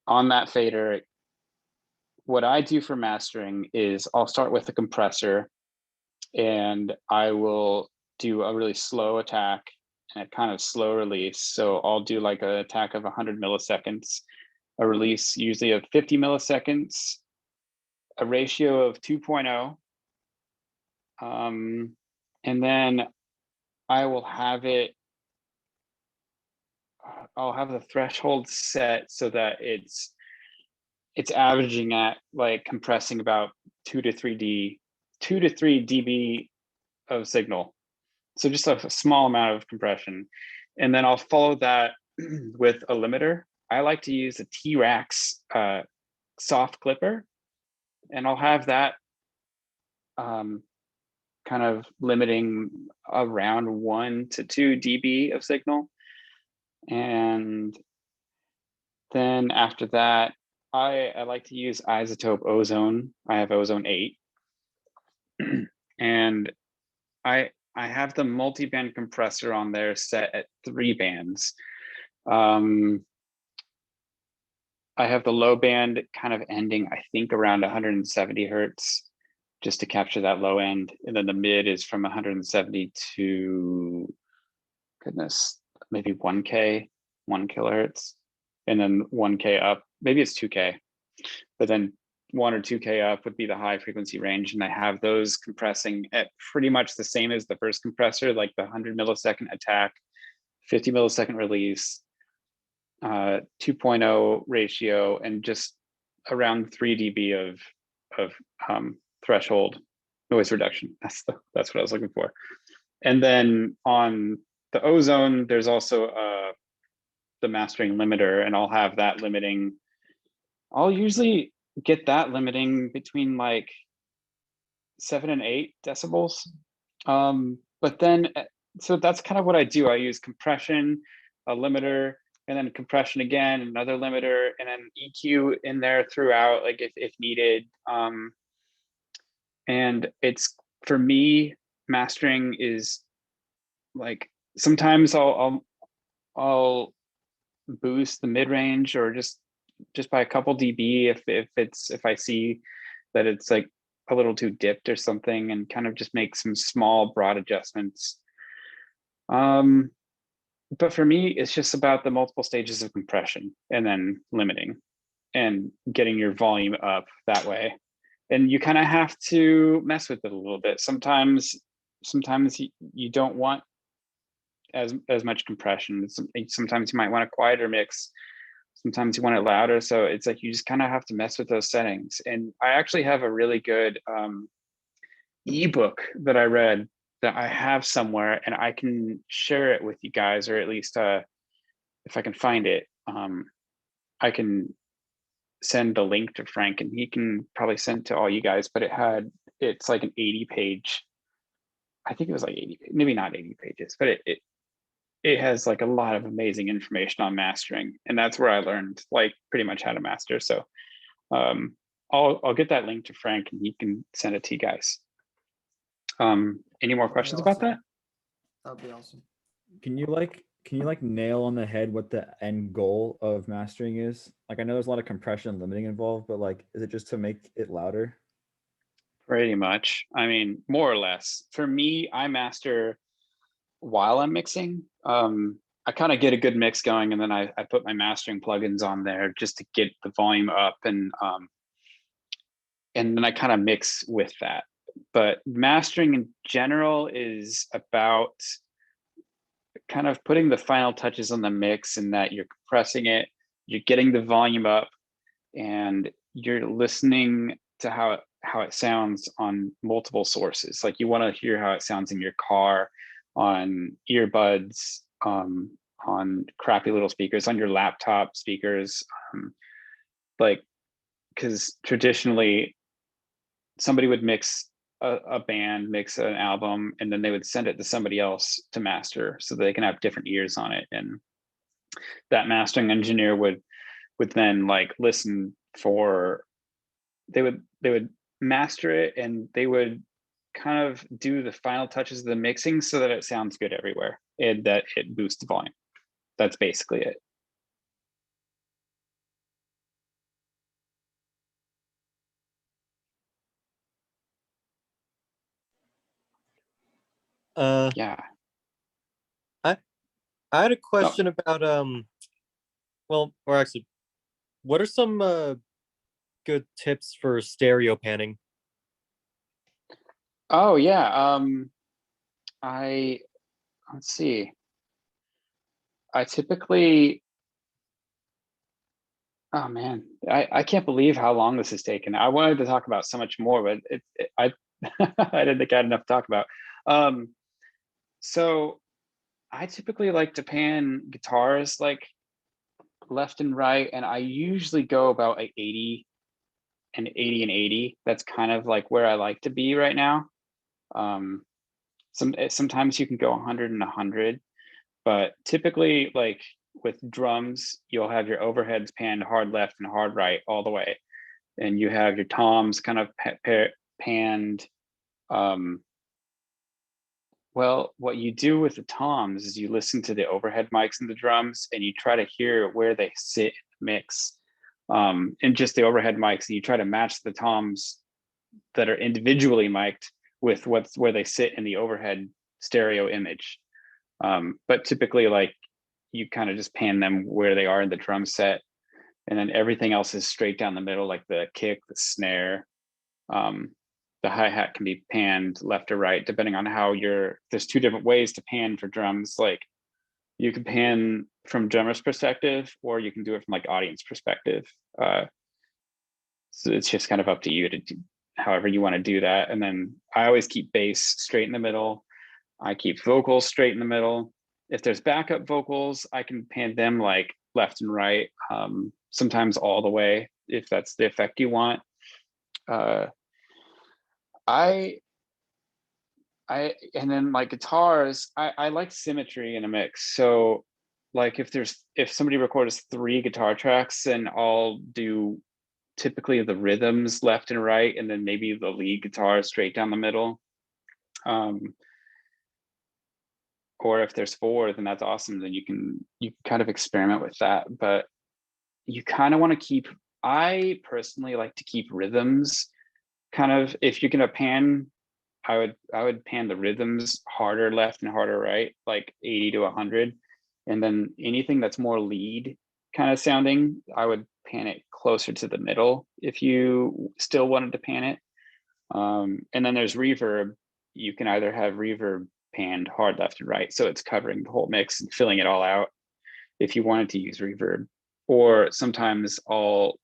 On that fader, what I do for mastering is I'll start with a compressor, and I will do a really slow attack and a kind of slow release. So I'll do like an attack of 100 milliseconds, a release usually of 50 milliseconds, a ratio of 2.0. And then I will have I'll have the threshold set so that it's averaging at like compressing about 2 to 3 dB of signal. So just a small amount of compression. And then I'll follow that with a limiter. I like to use a T-Rax soft clipper, and I'll have that kind of limiting around 1 to 2 dB of signal. And then after that, I like to use isotope ozone. I have ozone 8. And I have the multi-band compressor on there set at 3 bands. I have the low band kind of ending, I think, around 170 hertz, just to capture that low end. And then the mid is from 170 to, goodness, maybe 1K, 1 kilohertz. And then 1K up, maybe it's 2K, but then 1 or 2K up would be the high frequency range. And I have those compressing at pretty much the same as the first compressor, like the 100 millisecond attack, 50 millisecond release, 2.0 ratio, and just around 3 dB of threshold noise reduction. That's what I was looking for. And then on the ozone, there's also the mastering limiter, and I'll have that limiting. I'll usually get that limiting between like 7 and 8 decibels. But then, so that's kind of what I do. I use compression, a limiter, and then compression again, another limiter, and then EQ in there throughout, like if needed. And it's, for me, mastering is like, sometimes I'll boost the mid range or just just by a couple dB if I see that it's like a little too dipped or something, and kind of just make some small broad adjustments. But for me, it's just about the multiple stages of compression and then limiting and getting your volume up that way. And you kind of have to mess with it a little bit. Sometimes you don't want as much compression. Sometimes you might want a quieter mix. Sometimes you want it louder. So it's like you just kind of have to mess with those settings. And I actually have a really good ebook that I read that I have somewhere, and I can share it with you guys, or at least if I can find it, I can send the link to Frank, and he can probably send it to all you guys. But it's like an 80-page, I think it was like 80, maybe not 80 pages, but it has like a lot of amazing information on mastering, and that's where I learned like pretty much how to master. So I'll get that link to Frank, and he can send it to you guys. Any more questions about that? That'd be awesome. Can you nail on the head what the end goal of mastering is? Like, I know there's a lot of compression and limiting involved, but like, is it just to make it louder? Pretty much. I mean, more or less. For me, I master while I'm mixing. I kind of get a good mix going, and then I put my mastering plugins on there just to get the volume up, and then I kind of mix with that. But mastering in general is about kind of putting the final touches on the mix, and that you're compressing it, you're getting the volume up, and you're listening to how it sounds on multiple sources. Like, you want to hear how it sounds in your car, on earbuds, on crappy little speakers, on your laptop speakers, like, because traditionally somebody would mix a band, mix an album, and then they would send it to somebody else to master so they can have different ears on it. And that mastering engineer would then like listen for, they would master it, and they would kind of do the final touches of the mixing so that it sounds good everywhere and that it boosts the volume. That's basically it. Yeah. I had a question about well, or actually, what are some good tips for stereo panning? Oh yeah. Let's see. I typically, oh man, I can't believe how long this has taken. I wanted to talk about so much more, but I I didn't think I had enough to talk about. So I typically like to pan guitars like left and right, and I usually go about like 80 and 80 and 80. That's kind of like where I like to be right now. Sometimes you can go 100 and 100, but typically, like with drums, you'll have your overheads panned hard left and hard right all the way, and you have your toms kind of panned. Well, what you do with the toms is you listen to the overhead mics in the drums, and you try to hear where they sit in the mix, and just the overhead mics, and you try to match the toms that are individually mic'd with where they sit in the overhead stereo image. But typically, like, you kind of just pan them where they are in the drum set, and then everything else is straight down the middle, like the kick, the snare. The hi-hat can be panned left or right, depending on how there's two different ways to pan for drums. Like, you can pan from drummer's perspective, or you can do it from like audience perspective. So it's just kind of up to you to do however you want to do that. And then I always keep bass straight in the middle. I keep vocals straight in the middle. If there's backup vocals, I can pan them like left and right, sometimes all the way, if that's the effect you want. And then like guitars, I like symmetry in a mix. So like if somebody records 3 guitar tracks, then I'll do typically the rhythms left and right, and then maybe the lead guitar straight down the middle. Or if there's 4, then that's awesome. Then you can kind of experiment with that. But you kind of want to keep, I personally like to keep rhythms kind of, if you're gonna pan, I would pan the rhythms harder left and harder right, like 80 to 100. And then anything that's more lead kind of sounding, I would pan it closer to the middle if you still wanted to pan it. And then there's reverb. You can either have reverb panned hard left and right, so it's covering the whole mix and filling it all out if you wanted to use reverb. Or sometimes I'll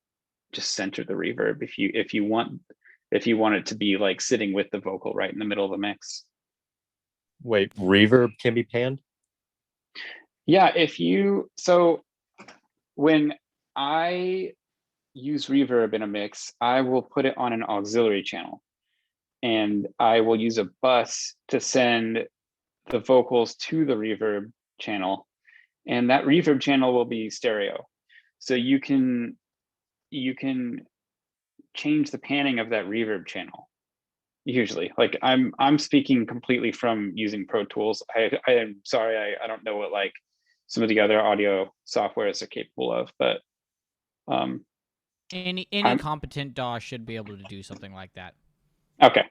just center the reverb if you want it to be like sitting with the vocal right in the middle of the mix. Wait, reverb can be panned? Yeah, so when I use reverb in a mix, I will put it on an auxiliary channel, and I will use a bus to send the vocals to the reverb channel, and that reverb channel will be stereo. So you can change the panning of that reverb channel. Usually, like I'm speaking completely from using Pro Tools. I am sorry, I don't know what like some of the other audio softwares are capable of, but Any competent DAW should be able to do something like that. Okay,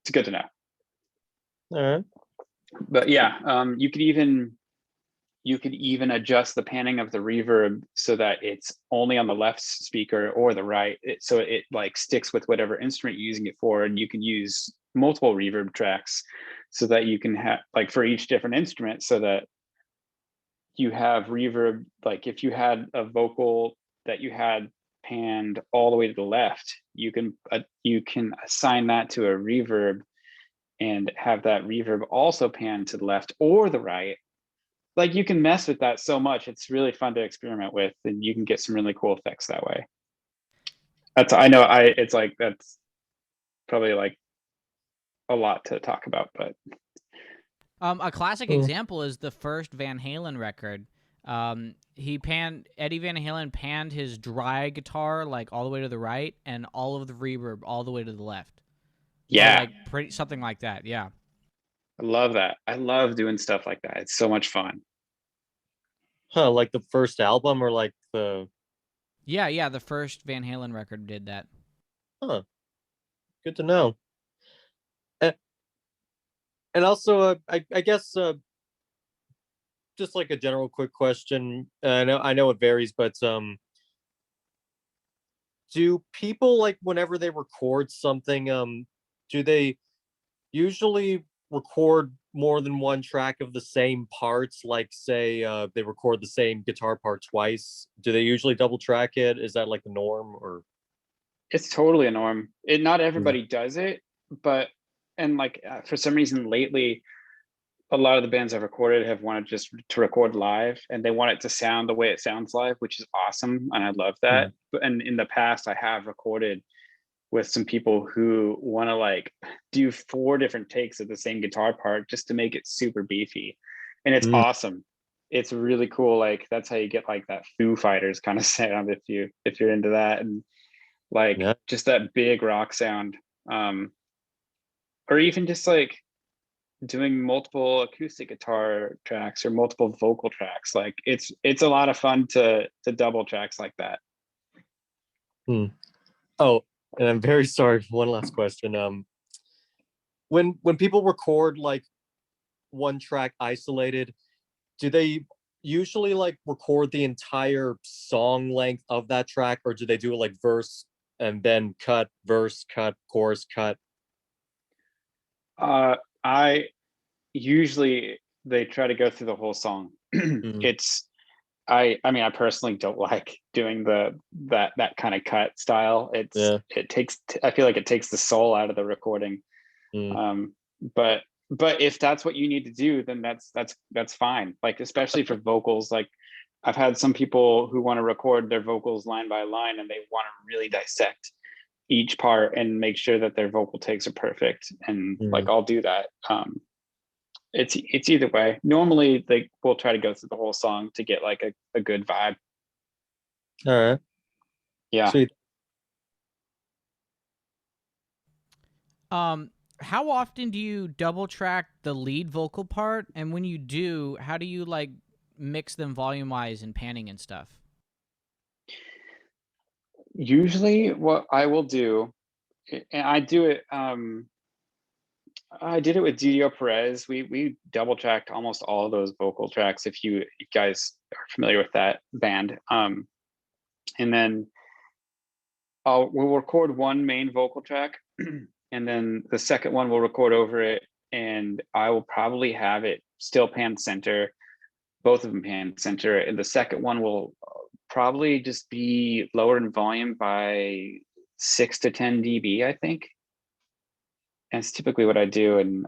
it's good to know. All right. But yeah, you could even adjust the panning of the reverb so that it's only on the left speaker or the right, so it like sticks with whatever instrument you're using it for. And you can use multiple reverb tracks so that you can have like for each different instrument, so that you have reverb. Like if you had a vocal that you had panned all the way to the left, you can assign that to a reverb and have that reverb also pan to the left or the right. Like you can mess with that so much. It's really fun to experiment with, and you can get some really cool effects that way. It's like, that's probably like a lot to talk about, but. A classic example is the first Van Halen record. Eddie Van Halen panned his dry guitar like all the way to the right, and all of the reverb all the way to the left. Yeah, like something like that. Yeah. I love that. I love doing stuff like that. It's so much fun. Huh, like the first album or like the... Yeah, the first Van Halen record did that. Huh. Good to know. And also, I guess just like a general quick question. I know it varies, but do people, like, whenever they record something, do they usually record more than one track of the same parts? Like, say, they record the same guitar part twice. Do they usually double track it? Is that like the norm, or? It's totally a norm. Not everybody does it, but for some reason lately, a lot of the bands I've recorded have wanted just to record live, and they want it to sound the way it sounds live, which is awesome, and I love that. And in the past, I have recorded with some people who want to like do 4 different takes of the same guitar part just to make it super beefy, and it's awesome. It's really cool. Like that's how you get like that Foo Fighters kind of sound if you're into that, and like just that big rock sound, or even just like doing multiple acoustic guitar tracks or multiple vocal tracks. Like it's a lot of fun to double tracks like that. Oh, and I'm very sorry, one last question. When people record like one track isolated, do they usually like record the entire song length of that track, or do they do it like verse and then cut, verse, cut, chorus, cut? I usually they try to go through the whole song. I mean, I personally don't like doing that kind of cut style. I feel like it takes the soul out of the recording. But if that's what you need to do, then that's fine. Like, especially for vocals, like I've had some people who want to record their vocals line by line, and they want to really dissect each part and make sure that their vocal takes are perfect. And like, I'll do that. It's either way. Normally they will try to go through the whole song to get like a good vibe. All right. Yeah. Sweet. How often do you double track the lead vocal part? And when you do, how do you like mix them volume wise and panning and stuff? Usually what I will do, and I do it, I did it with Didio Perez. We double tracked almost all of those vocal tracks. If you guys are familiar with that band, and then we'll record one main vocal track, and then the second one we'll record over it, and I will probably have it still pan center, both of them pan center, and the second one will probably just be lower in volume by 6 to 10 dB, I think. And it's typically what I do. And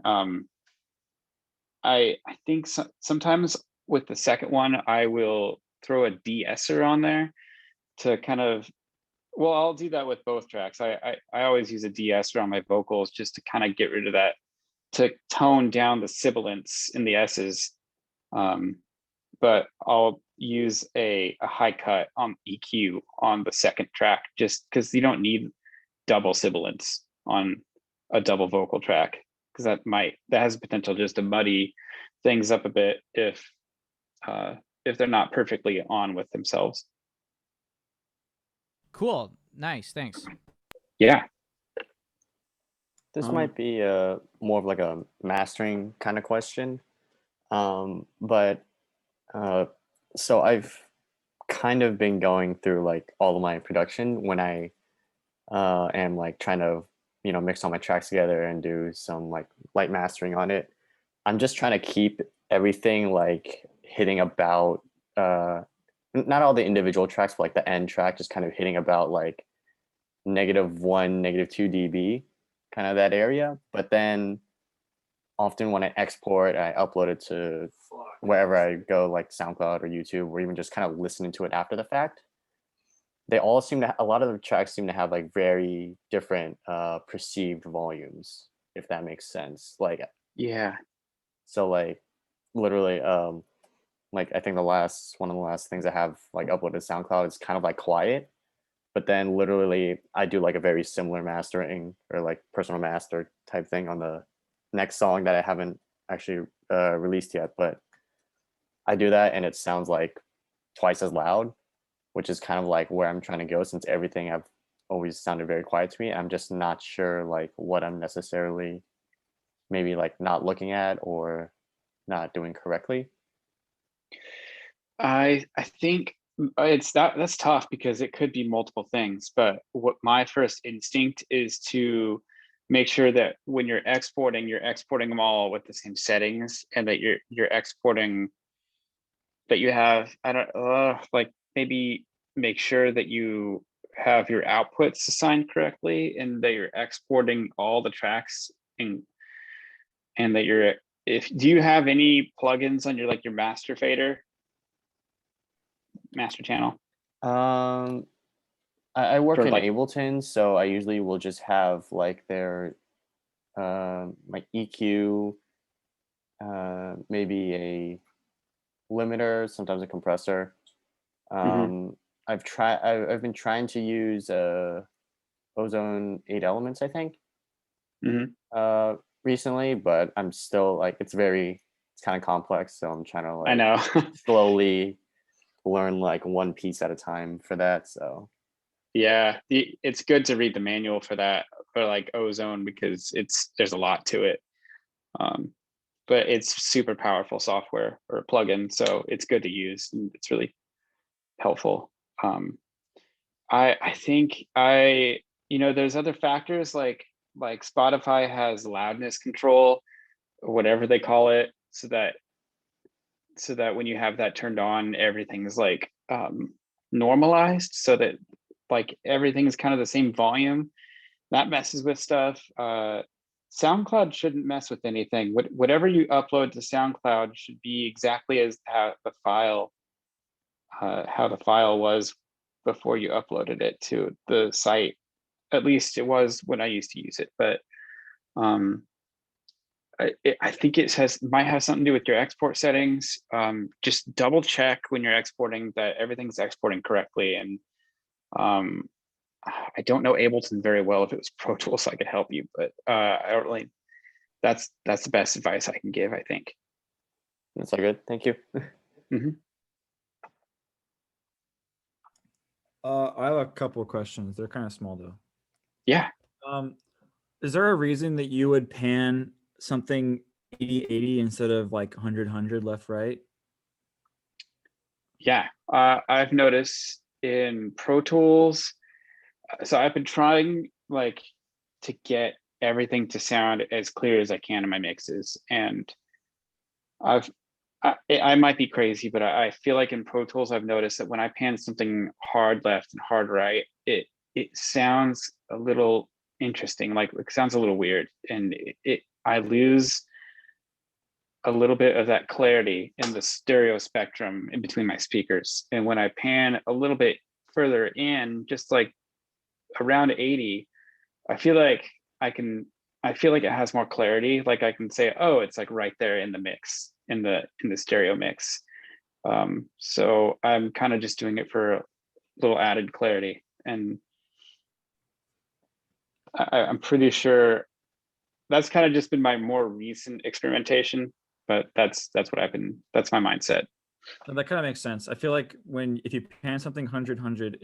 I think sometimes with the second one, I will throw a de-esser on there to kind of, well, I'll do that with both tracks. I always use a de-esser on my vocals just to kind of get rid of that, to tone down the sibilance in the S's. But I'll use a high cut on EQ on the second track, just because you don't need double sibilance on a double vocal track, because that has potential just to muddy things up a bit if they're not perfectly on with themselves. Cool. Nice. Thanks. Yeah. This might be more of like a mastering kind of question. But so I've kind of been going through like all of my production when I am like trying to, you know, mix all my tracks together and do some like light mastering on it. I'm just trying to keep everything like hitting about not all the individual tracks, but like the end track just kind of hitting about like -1, -2 dB, kind of that area. But then often when I export, I upload it to wherever I go, like SoundCloud or YouTube, or even just kind of listening to it after the fact. They all seem to, a lot of the tracks seem to have like very different perceived volumes, if that makes sense. Like, yeah. So like literally, like I think one of the last things I have like uploaded to SoundCloud is kind of like quiet, but then literally I do like a very similar mastering or like personal master type thing on the next song that I haven't actually released yet, but I do that and it sounds like twice as loud, which is kind of like where I'm trying to go, since everything I've always sounded very quiet to me. I'm just not sure like what I'm necessarily maybe like not looking at or not doing correctly. I think that's tough because it could be multiple things, but what my first instinct is to make sure that when you're exporting them all with the same settings, and that you're exporting, that you have, I don't like, maybe make sure that you have your outputs assigned correctly, and that you're exporting all the tracks, and that you're, do you have any plugins on your, like your master fader, master channel? I work For in like, Ableton, so I usually will just have like their my EQ, maybe a limiter, sometimes a compressor. I've been trying to use Ozone 8 Elements, I think, recently, but I'm still like, it's kind of complex, so I'm trying to like, I know. slowly learn like one piece at a time for that. So yeah, it's good to read the manual for that, for like Ozone, because there's a lot to it. But it's super powerful software or plugin, so it's good to use, and it's really helpful. I think there's other factors like Spotify has loudness control, or whatever they call it, so that when you have that turned on, everything's like normalized, so that like everything is kind of the same volume. That messes with stuff. SoundCloud shouldn't mess with anything. Whatever you upload to SoundCloud should be exactly as how the file was before you uploaded it to the site. At least it was when I used to use it. But I think it might have something to do with your export settings. Just double check when you're exporting that everything's exporting correctly. And I don't know Ableton very well. If it was Pro Tools, I could help you, but I don't really. That's the best advice I can give, I think. that's all good. Thank you. I have a couple of questions. They're kind of small though. Yeah. Is there a reason that you would pan something 80/80 instead of like 100/100 left right? Yeah. I've noticed in Pro Tools, so I've been trying like to get everything to sound as clear as I can in my mixes. And I might be crazy, but I feel like in Pro Tools, I've noticed that when I pan something hard left and hard right, it sounds a little interesting, like it sounds a little weird, and I lose a little bit of that clarity in the stereo spectrum in between my speakers. And when I pan a little bit further in, just like around 80, I feel like I feel like it has more clarity. Like I can say, oh, it's like right there in the mix, in the stereo mix. So I'm kind of just doing it for a little added clarity. And I'm pretty sure that's kind of just been my more recent experimentation, but that's that's my mindset. No, that kind of makes sense. I feel like if you pan something 100/100,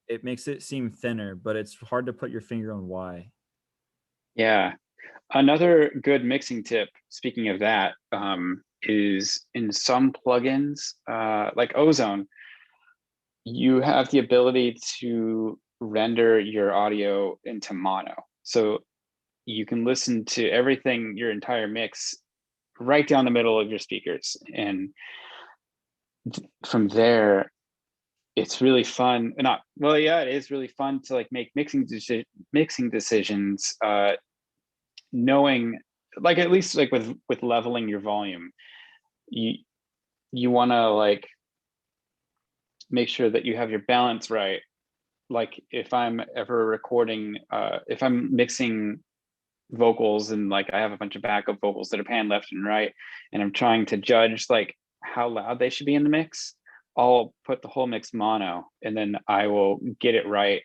it makes it seem thinner, but it's hard to put your finger on why. Yeah. Another good mixing tip, speaking of that, is in some plugins, like Ozone, you have the ability to render your audio into mono. So you can listen to everything, your entire mix, right down the middle of your speakers. And from there, it's really fun. It is really fun to like make mixing decisions, knowing, like at least like with leveling your volume, you want to like make sure that you have your balance right. Like if I'm ever recording, if I'm mixing vocals and like I have a bunch of backup vocals that are panned left and right, and I'm trying to judge like how loud they should be in the mix, I'll put the whole mix mono, and then I will get it right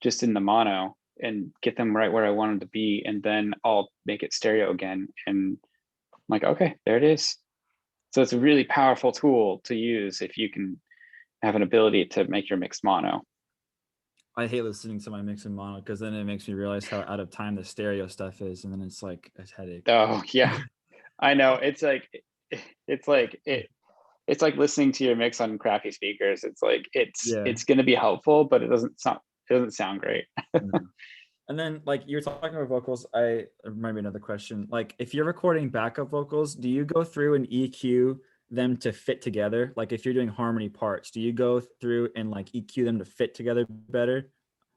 just in the mono and get them right where I want them to be, and then I'll make it stereo again. And I'm like, okay, there it is. So it's a really powerful tool to use if you can have an ability to make your mix mono. I hate listening to my mix in mono because then it makes me realize how out of time the stereo stuff is, and then it's like a headache. Oh yeah, I know. It's like it's like listening to your mix on crappy speakers. It's like it's going to be helpful, but it doesn't sound great. No. And then like you're talking about vocals, I remember another question. Like if you're recording backup vocals, do you go through and EQ them to fit together? Like if you're doing harmony parts, do you go through and like EQ them to fit together better?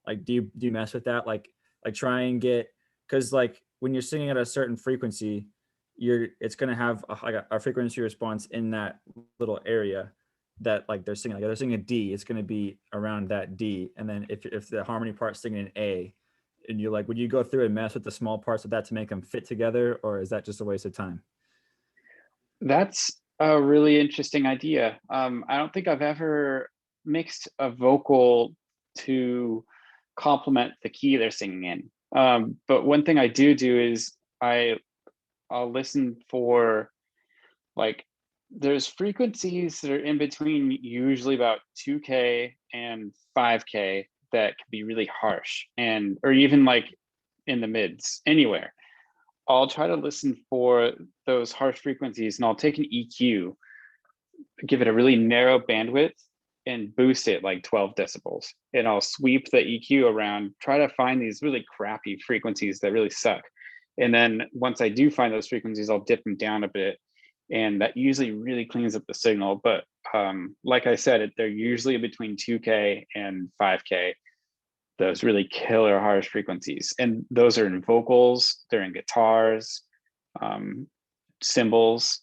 Like do you mess with that? Like try and get, because like when you're singing at a certain frequency, it's gonna have a frequency response in that little area that like they're singing. Like they're singing a D, it's gonna be around that D. And then if the harmony part's singing an A, and you're like, would you go through and mess with the small parts of that to make them fit together, or is that just a waste of time? That's a really interesting idea. I don't think I've ever mixed a vocal to complement the key they're singing in. But one thing I do is I'll listen for like, there's frequencies that are in between, usually about 2K and 5K, that can be really harsh, or even like in the mids, anywhere. I'll try to listen for those harsh frequencies, and I'll take an EQ, give it a really narrow bandwidth, and boost it like 12 decibels. And I'll sweep the EQ around, try to find these really crappy frequencies that really suck. And then once I do find those frequencies, I'll dip them down a bit. And that usually really cleans up the signal. But like I said, they're usually between 2K and 5K, those really killer harsh frequencies. And those are in vocals, they're in guitars, cymbals.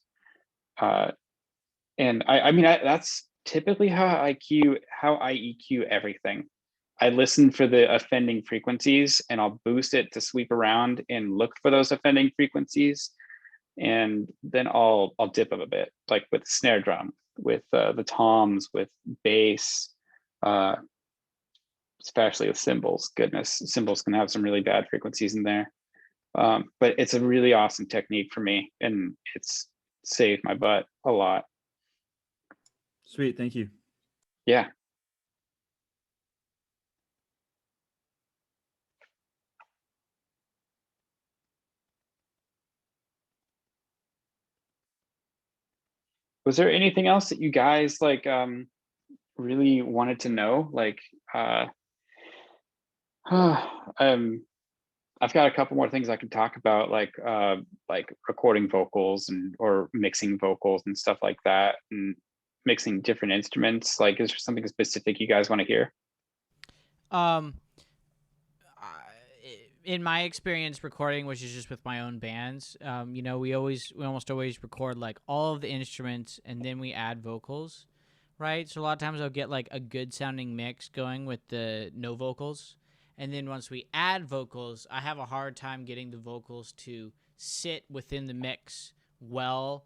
And I mean, that's typically how I EQ everything. I listen for the offending frequencies, and I'll boost it to sweep around and look for those offending frequencies. And then I'll dip them a bit, like with snare drum, with the toms, with bass, especially with cymbals. Goodness, cymbals can have some really bad frequencies in there. But it's a really awesome technique for me, and it's saved my butt a lot. Sweet, thank you. Yeah. Was there anything else that you guys like really wanted to know? Like, I've got a couple more things I can talk about, like recording vocals or mixing vocals and stuff like that, and mixing different instruments. Like, is there something specific you guys want to hear? Um, in my experience recording, which is just with my own bands, you know, we almost always record like all of the instruments and then we add vocals, right? So a lot of times I'll get like a good sounding mix going with the no vocals. And then once we add vocals, I have a hard time getting the vocals to sit within the mix well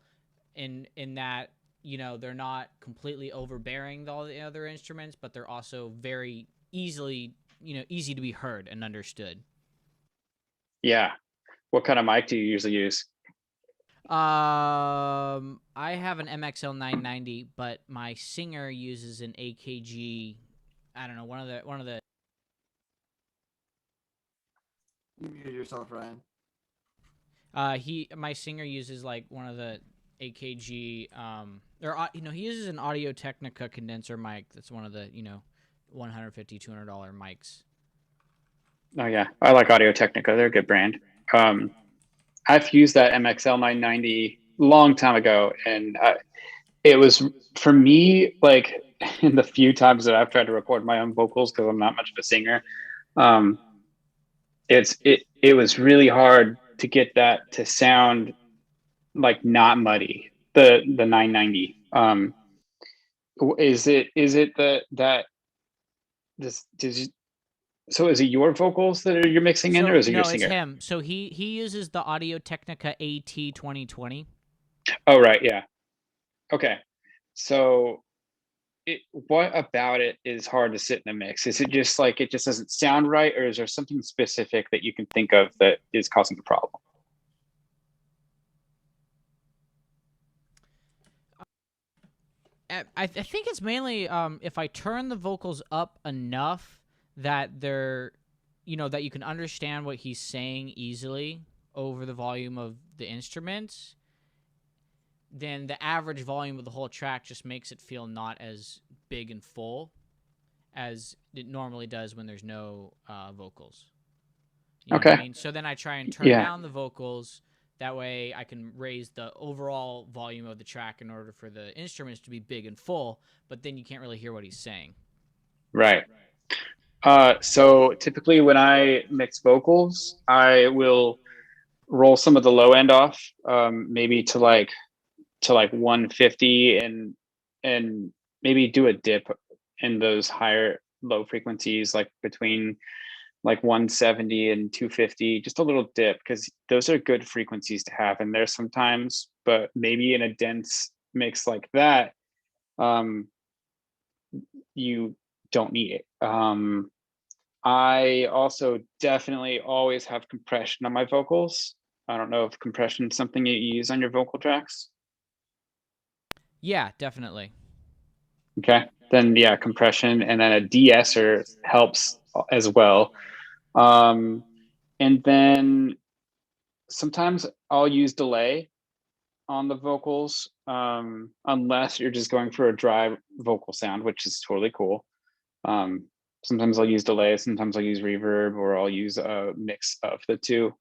in that, you know, they're not completely overbearing all the other instruments, but they're also very easy to be heard and understood. Yeah. What kind of mic do you usually use? I have an MXL 990, but my singer uses an AKG. I don't know, one of the. You muted yourself, Ryan. My singer uses like one of the AKG. He uses an Audio Technica condenser mic. That's one of the $150, $200 mics. Oh yeah, I like Audio Technica. They're a good brand. I've used that MXL 990 long time ago, and it was, for me, like in the few times that I've tried to record my own vocals, because I'm not much of a singer, it was really hard to get that to sound like not muddy. The 990. Is it that this did you? So is it your vocals that you're mixing in, or is it your singer? No, it's him. So he uses the Audio Technica AT 2020. Oh, right. Yeah. Okay. So what about it is hard to sit in a mix? Is it just like it just doesn't sound right, or is there something specific that you can think of that is causing the problem? I think it's mainly if I turn the vocals up enough that they're, that you can understand what he's saying easily over the volume of the instruments, then the average volume of the whole track just makes it feel not as big and full as it normally does when there's no vocals. You know what I mean? So then I try and turn down the vocals. That way I can raise the overall volume of the track in order for the instruments to be big and full, but then you can't really hear what he's saying. Right. So typically when I mix vocals, I will roll some of the low end off, maybe to like 150, and maybe do a dip in those higher low frequencies, like between like 170 and 250, just a little dip, because those are good frequencies to have in there sometimes. But maybe in a dense mix like that, you don't need it. I also definitely always have compression on my vocals. I don't know if compression is something you use on your vocal tracks. Yeah, definitely. Okay, then yeah, compression, and then a de-esser helps as well. And then sometimes I'll use delay on the vocals, unless you're just going for a dry vocal sound, which is totally cool. Sometimes I'll use delay, sometimes I'll use reverb, or I'll use a mix of the two.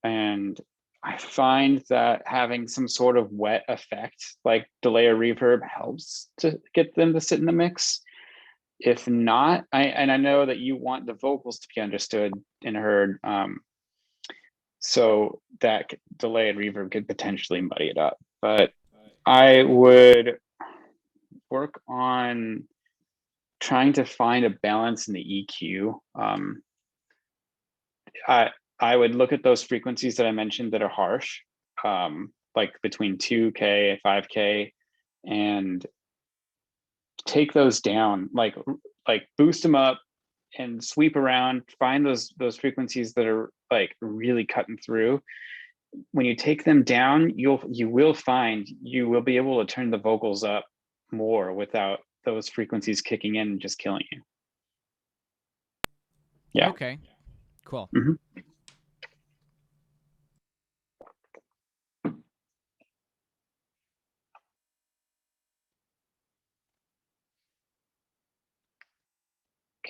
And I find that having some sort of wet effect, like delay or reverb, helps to get them to sit in the mix. If not, I know that you want the vocals to be understood and heard, so that delay and reverb could potentially muddy it up. But I would work on trying to find a balance in the EQ. I would look at those frequencies that I mentioned that are harsh, like between 2K and 5K, and take those down, like boost them up and sweep around, find those frequencies that are like really cutting through. When you take them down, you will find you will be able to turn the vocals up more without those frequencies kicking in and just killing you. Yeah. Okay. Cool. Mm-hmm.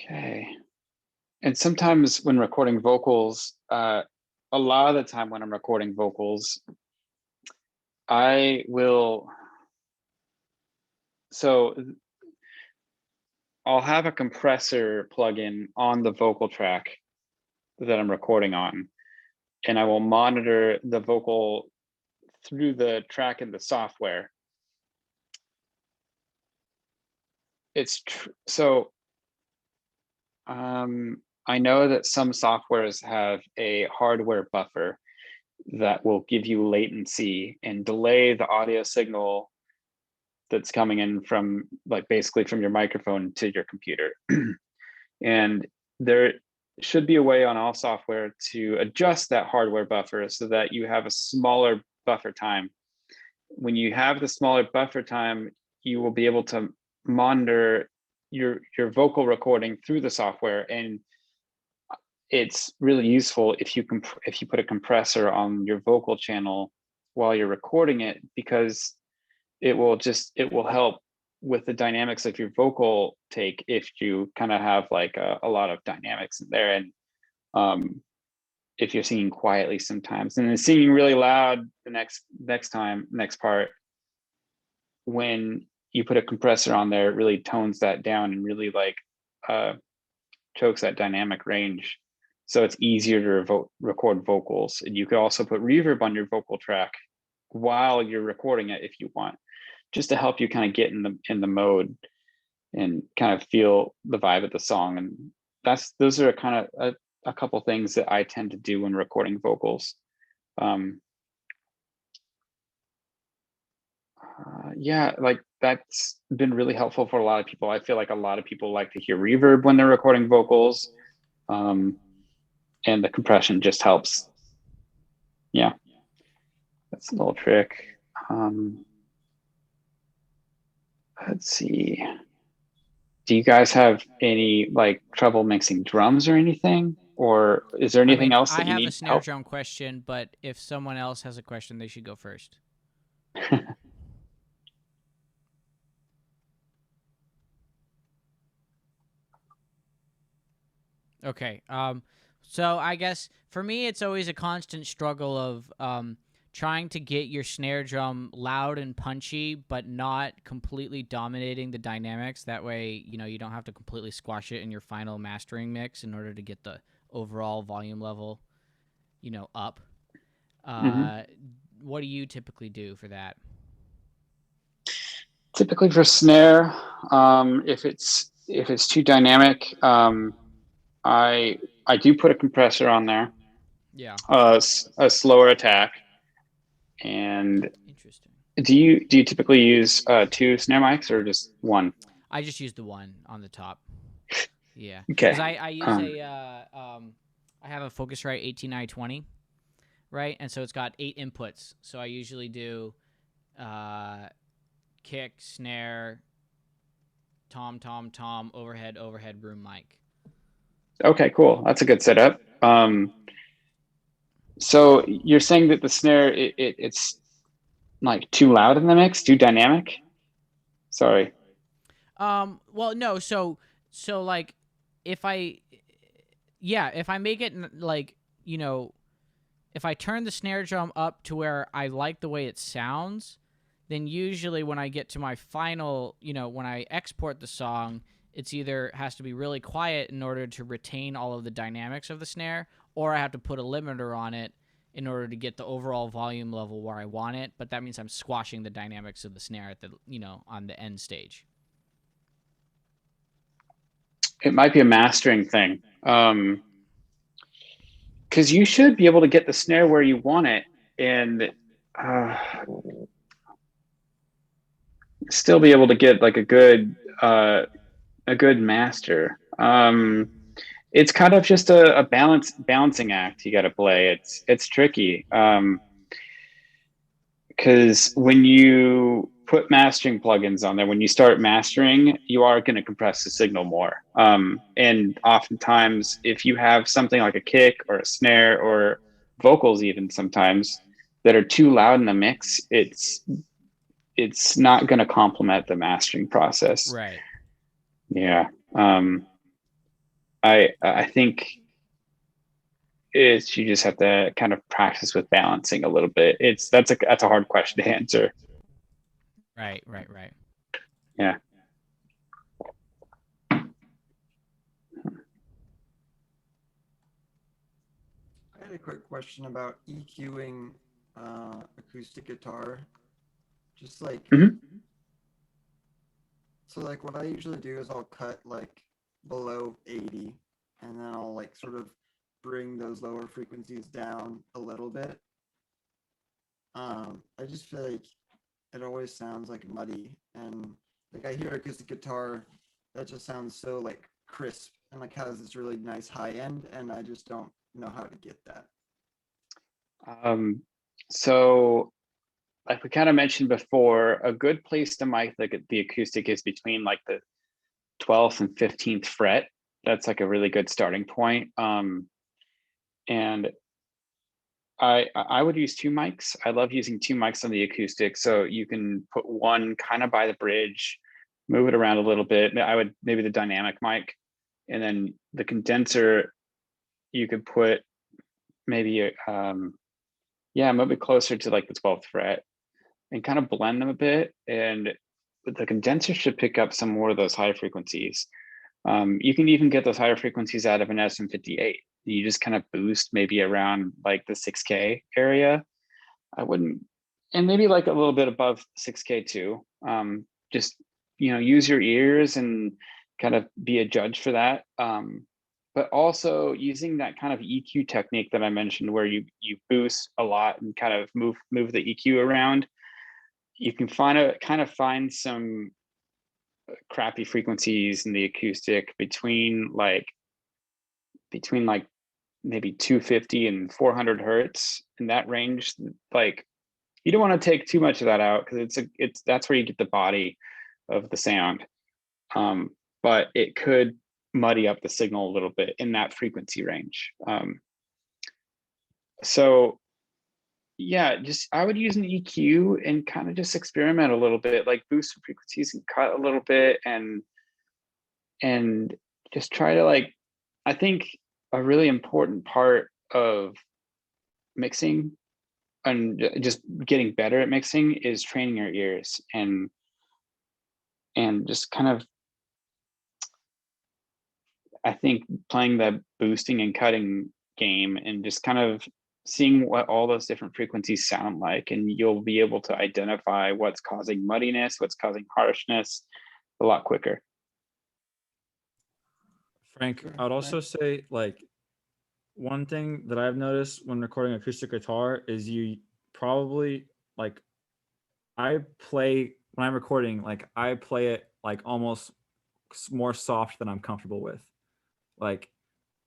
Okay. And sometimes when recording vocals, a lot of the time when I'm recording vocals, I will, so I'll have a compressor plugin on the vocal track that I'm recording on, and I will monitor the vocal through the track in the software. I know that some softwares have a hardware buffer that will give you latency and delay the audio signal that's coming in from, like, basically from your microphone to your computer. And there should be a way on all software to adjust that hardware buffer so that you have a smaller buffer time. When you have the smaller buffer time, you will be able to monitor your vocal recording through the software, and it's really useful if you put a compressor on your vocal channel while you're recording it, because it will help with the dynamics of your vocal take if you kind of have like a lot of dynamics in there, and if you're singing quietly sometimes and then singing really loud the next part, when you put a compressor on there, it really tones that down and really like chokes that dynamic range. So it's easier to record vocals. And you could also put reverb on your vocal track while you're recording it if you want, just to help you kind of get in the mode and kind of feel the vibe of the song. And those are kind of a couple things that I tend to do when recording vocals. Yeah, like that's been really helpful for a lot of people. I feel like a lot of people like to hear reverb when they're recording vocals. And the compression just helps. Yeah, that's a little trick. Let's see. Do you guys have any like trouble mixing drums or anything? Or is there anything else that you need I have a snare help? drum question, but if someone else has a question, they should go first. Okay. So I guess for me, it's always a constant struggle of trying to get your snare drum loud and punchy, but not completely dominating the dynamics. That way, you don't have to completely squash it in your final mastering mix in order to get the overall volume level, up. What do you typically do for that? Typically for snare, if it's too dynamic, I do put a compressor on there. Yeah. A slower attack. And Interesting. do you typically use 2 snare mics or just one? I just use the one on the top. Yeah. Okay. Because I use I have a Focusrite 18i20, right? And so it's got 8 inputs. So I usually do kick, snare, tom, overhead, room mic. Okay, cool. That's a good setup. So you're saying that the snare it's like too loud in the mix, too dynamic? Sorry. Well, no. So like, if I make it like, if I turn the snare drum up to where I like the way it sounds, then usually when I get to my final, when I export the song, it's either has to be really quiet in order to retain all of the dynamics of the snare, or I have to put a limiter on it in order to get the overall volume level where I want it. But that means I'm squashing the dynamics of the snare at the, on the end stage. It might be a mastering thing. Because you should be able to get the snare where you want it and still be able to get like a good master. It's kind of just a balancing act you got to play. It's tricky. Because when you put mastering plugins on there, when you start mastering, you are going to compress the signal more. And oftentimes, if you have something like a kick or a snare or vocals, even sometimes that are too loud in the mix, it's not going to complement the mastering process. Right. Yeah. I think it's you just have to kind of practice with balancing a little bit. That's a hard question to answer. Right. Yeah. I had a quick question about EQing acoustic guitar. Just like, Mhm. so like what I usually do is I'll cut like below 80 and then I'll like sort of bring those lower frequencies down a little bit. I just feel like it always sounds like muddy, and like I hear acoustic guitar that just sounds so like crisp and like has this really nice high end, and I just don't know how to get that. So like we kind of mentioned before, a good place to mic the acoustic is between like the 12th and 15th fret. That's like a really good starting point. And I would use two mics. I love using two mics on the acoustic. So you can put one kind of by the bridge, move it around a little bit. I would maybe the dynamic mic, and then the condenser, you could put maybe yeah, maybe closer to like the 12th fret and kind of blend them a bit. And the condenser should pick up some more of those high frequencies. You can even get those higher frequencies out of an SM58. You just kind of boost maybe around like the 6K area. I wouldn't, and maybe like a little bit above 6K too. Just, use your ears and kind of be a judge for that. But also using that kind of EQ technique that I mentioned, where you boost a lot and kind of move the EQ around, you can find some crappy frequencies in the acoustic between like maybe 250 and 400 hertz in that range. Like you don't want to take too much of that out because that's where you get the body of the sound. But it could muddy up the signal a little bit in that frequency range. So yeah, just I would use an EQ and kind of just experiment a little bit, like boost some frequencies and cut a little bit, and just try to like, I think a really important part of mixing and just getting better at mixing is training your ears and just kind of, I think, playing the boosting and cutting game and just kind of seeing what all those different frequencies sound like, and you'll be able to identify what's causing muddiness, what's causing harshness a lot quicker. Frank, Sure. I'd also say like one thing that I've noticed when recording acoustic guitar is you probably like I play when I'm recording, like I play it like almost more soft than I'm comfortable with. Like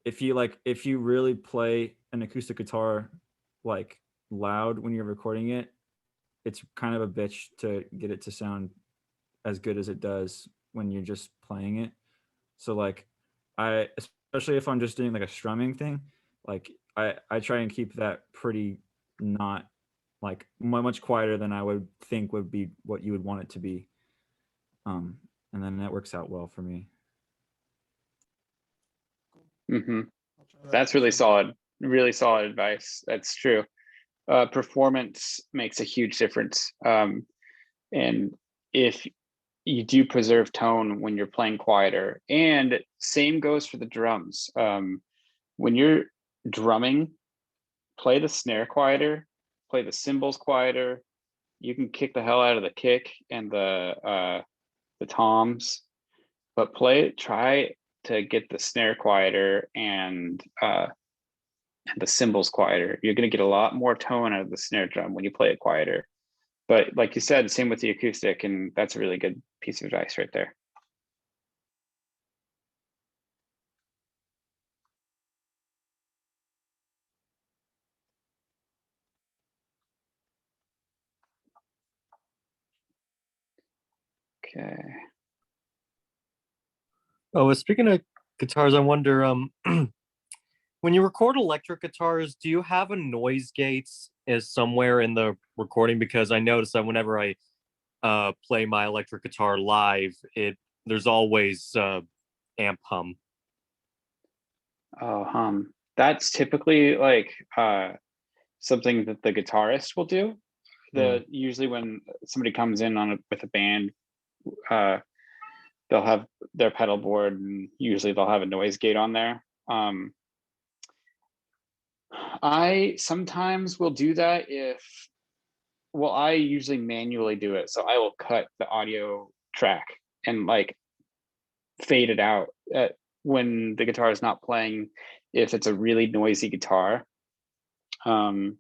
if you really play an acoustic guitar like loud when you're recording it, it's kind of a bitch to get it to sound as good as it does when you're just playing it. So like I, especially if I'm just doing like a strumming thing, like I try and keep that pretty not like much quieter than I would think would be what you would want it to be. And then that works out well for me. Mm-hmm. I'll try that That's next time. really solid advice. That's true. Performance makes a huge difference. And if you do preserve tone when you're playing quieter, and same goes for the drums. When you're drumming, play the snare quieter, play the cymbals quieter. You can kick the hell out of the kick and the toms, but try to get the snare quieter and the cymbals quieter. You're going to get a lot more tone out of the snare drum when you play it quieter. But like you said, same with the acoustic, and that's a really good piece of advice right there. Okay. Oh, speaking of guitars, I wonder, when you record electric guitars, do you have a noise gates as somewhere in the recording? Because I notice that whenever I play my electric guitar live, there's always amp hum. That's typically like something that the guitarist will do. Usually when somebody comes in with a band, they'll have their pedal board, and usually they'll have a noise gate on there. I sometimes will do that I usually manually do it. So I will cut the audio track and like fade it out when the guitar is not playing. If it's a really noisy guitar, I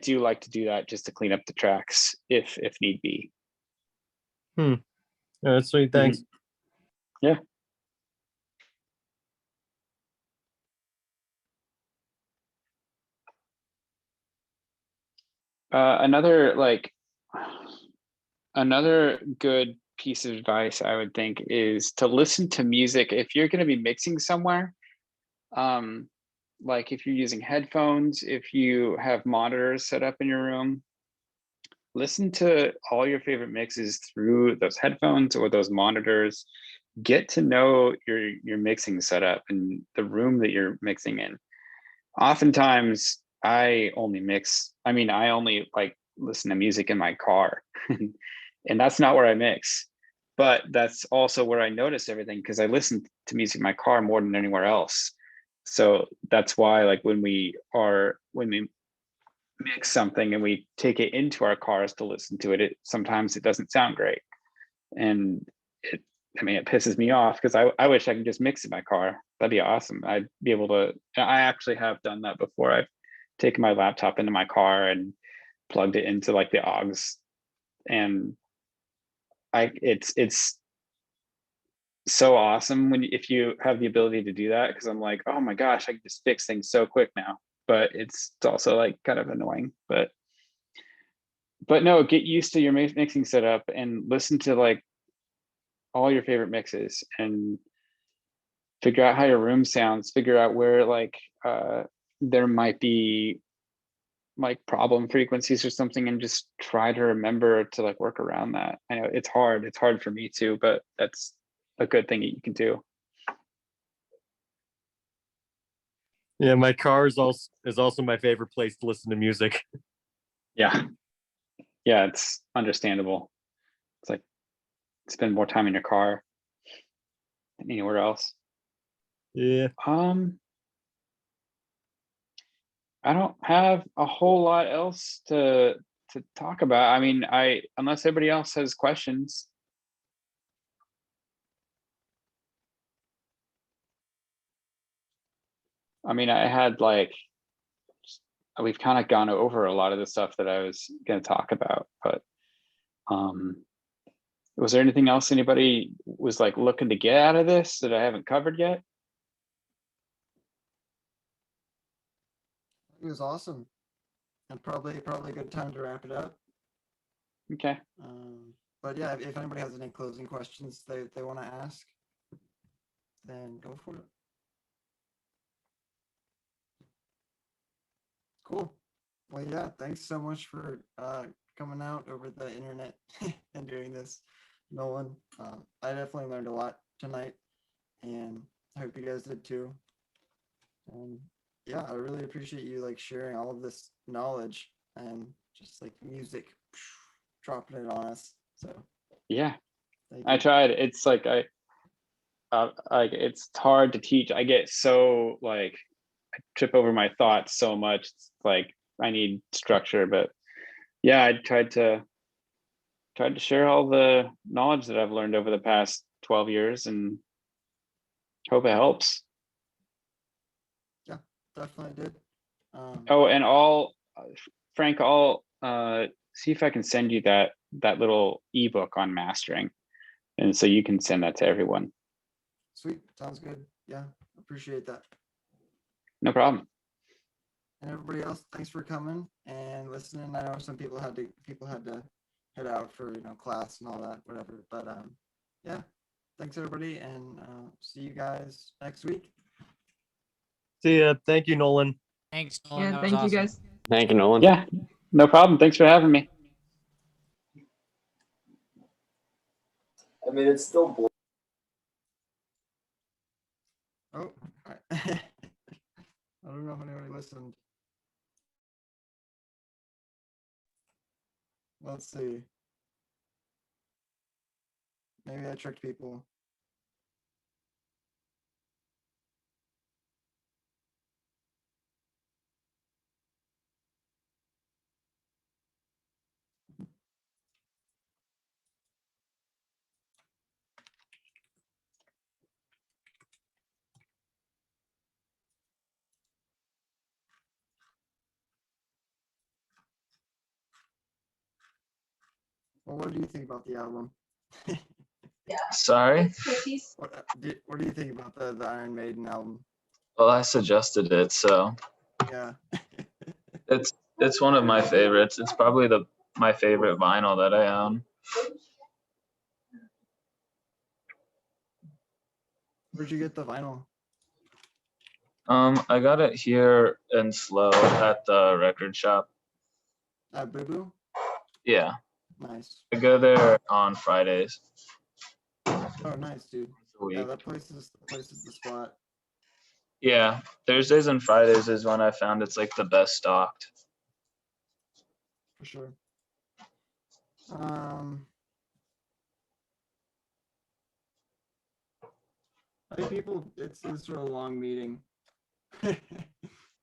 do like to do that just to clean up the tracks if need be. Yeah, that's sweet. Thanks. Yeah. Another good piece of advice I would think is to listen to music if you're going to be mixing somewhere. Like if you're using headphones, if you have monitors set up in your room, listen to all your favorite mixes through those headphones or those monitors. Get to know your mixing setup and the room that you're mixing in. Oftentimes I only like listen to music in my car and that's not where I mix, but that's also where I notice everything because I listen to music in my car more than anywhere else. So that's why like when we mix something and we take it into our cars to listen to it, sometimes it doesn't sound great. And it pisses me off because I wish I could just mix in my car. That'd be awesome. I'd be able to, I actually have done that before. I've taken my laptop into my car and plugged it into like the aux, and it's so awesome if you have the ability to do that, because I'm like, oh my gosh, I can just fix things so quick now. But it's also like kind of annoying. But no, get used to your mixing setup and listen to like all your favorite mixes and figure out how your room sounds, figure out where like there might be like problem frequencies or something, and just try to remember to like work around that. I know it's hard for me too, but that's a good thing that you can do. Yeah, my car is also my favorite place to listen to music. Yeah, it's understandable. It's like spend more time in your car than anywhere else. Yeah. I don't have a whole lot else to talk about. I mean, unless everybody else has questions. I mean, I had like, we've kind of gone over a lot of the stuff that I was going to talk about, but was there anything else anybody was like looking to get out of this that I haven't covered yet? It was awesome, and probably a good time to wrap it up. Okay. But yeah, if anybody has any closing questions they want to ask, then go for it. Cool. Well, yeah, thanks so much for coming out over the internet and doing this, Nolan. I definitely learned a lot tonight, and I hope you guys did too. Yeah, I really appreciate you like sharing all of this knowledge and just like music, dropping it on us. So yeah, I tried. It's like it's hard to teach. I get so like I trip over my thoughts so much. It's like I need structure, but yeah, I tried to share all the knowledge that I've learned over the past 12 years and hope it helps. Yeah, definitely did. Oh, and Frank, I'll see if I can send you that little ebook on mastering, and so you can send that to everyone. Sweet, sounds good. Yeah, appreciate that. No problem. And everybody else, thanks for coming and listening. I know some people had to head out for class and all that, whatever. But yeah, thanks everybody, and see you guys next week. See ya. Thank you, Nolan. Thanks, Nolan. Yeah, That was thank you awesome. guys. Thank you, Nolan. Yeah, no problem. Thanks for having me. I mean, it's still Oh, I don't know if anybody listened. Let's see. Maybe I tricked people. Well, what do you think about the album? Sorry? What do you think about the Iron Maiden album? Well, I suggested it, so Yeah. it's one of my favorites. It's probably my favorite vinyl that I own. Where'd you get the vinyl? I got it here in Slow at the record shop. At Boo Boo? Yeah, Nice. I go there on Fridays. Oh, nice, dude. A week. Yeah, that place is the spot. Yeah, Thursdays and Fridays is when I found it's like the best stocked. For sure. I think people, it's a long meeting.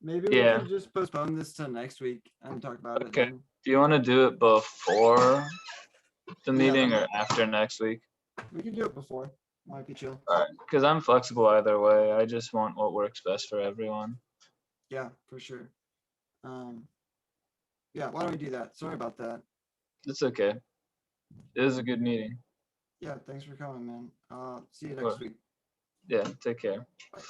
Maybe we Yeah. can just postpone this to next week and talk about it Okay. then. Do you want to do it before the Yeah, meeting that or after next week? We can do it before. Might be chill. All right, because I'm flexible either way. I just want what works best for everyone. Yeah, for sure. Yeah, why don't we do that? Sorry about that. It's okay. It was a good meeting. Yeah, thanks for coming, man. See you Sure. next week. Yeah, take care. Bye.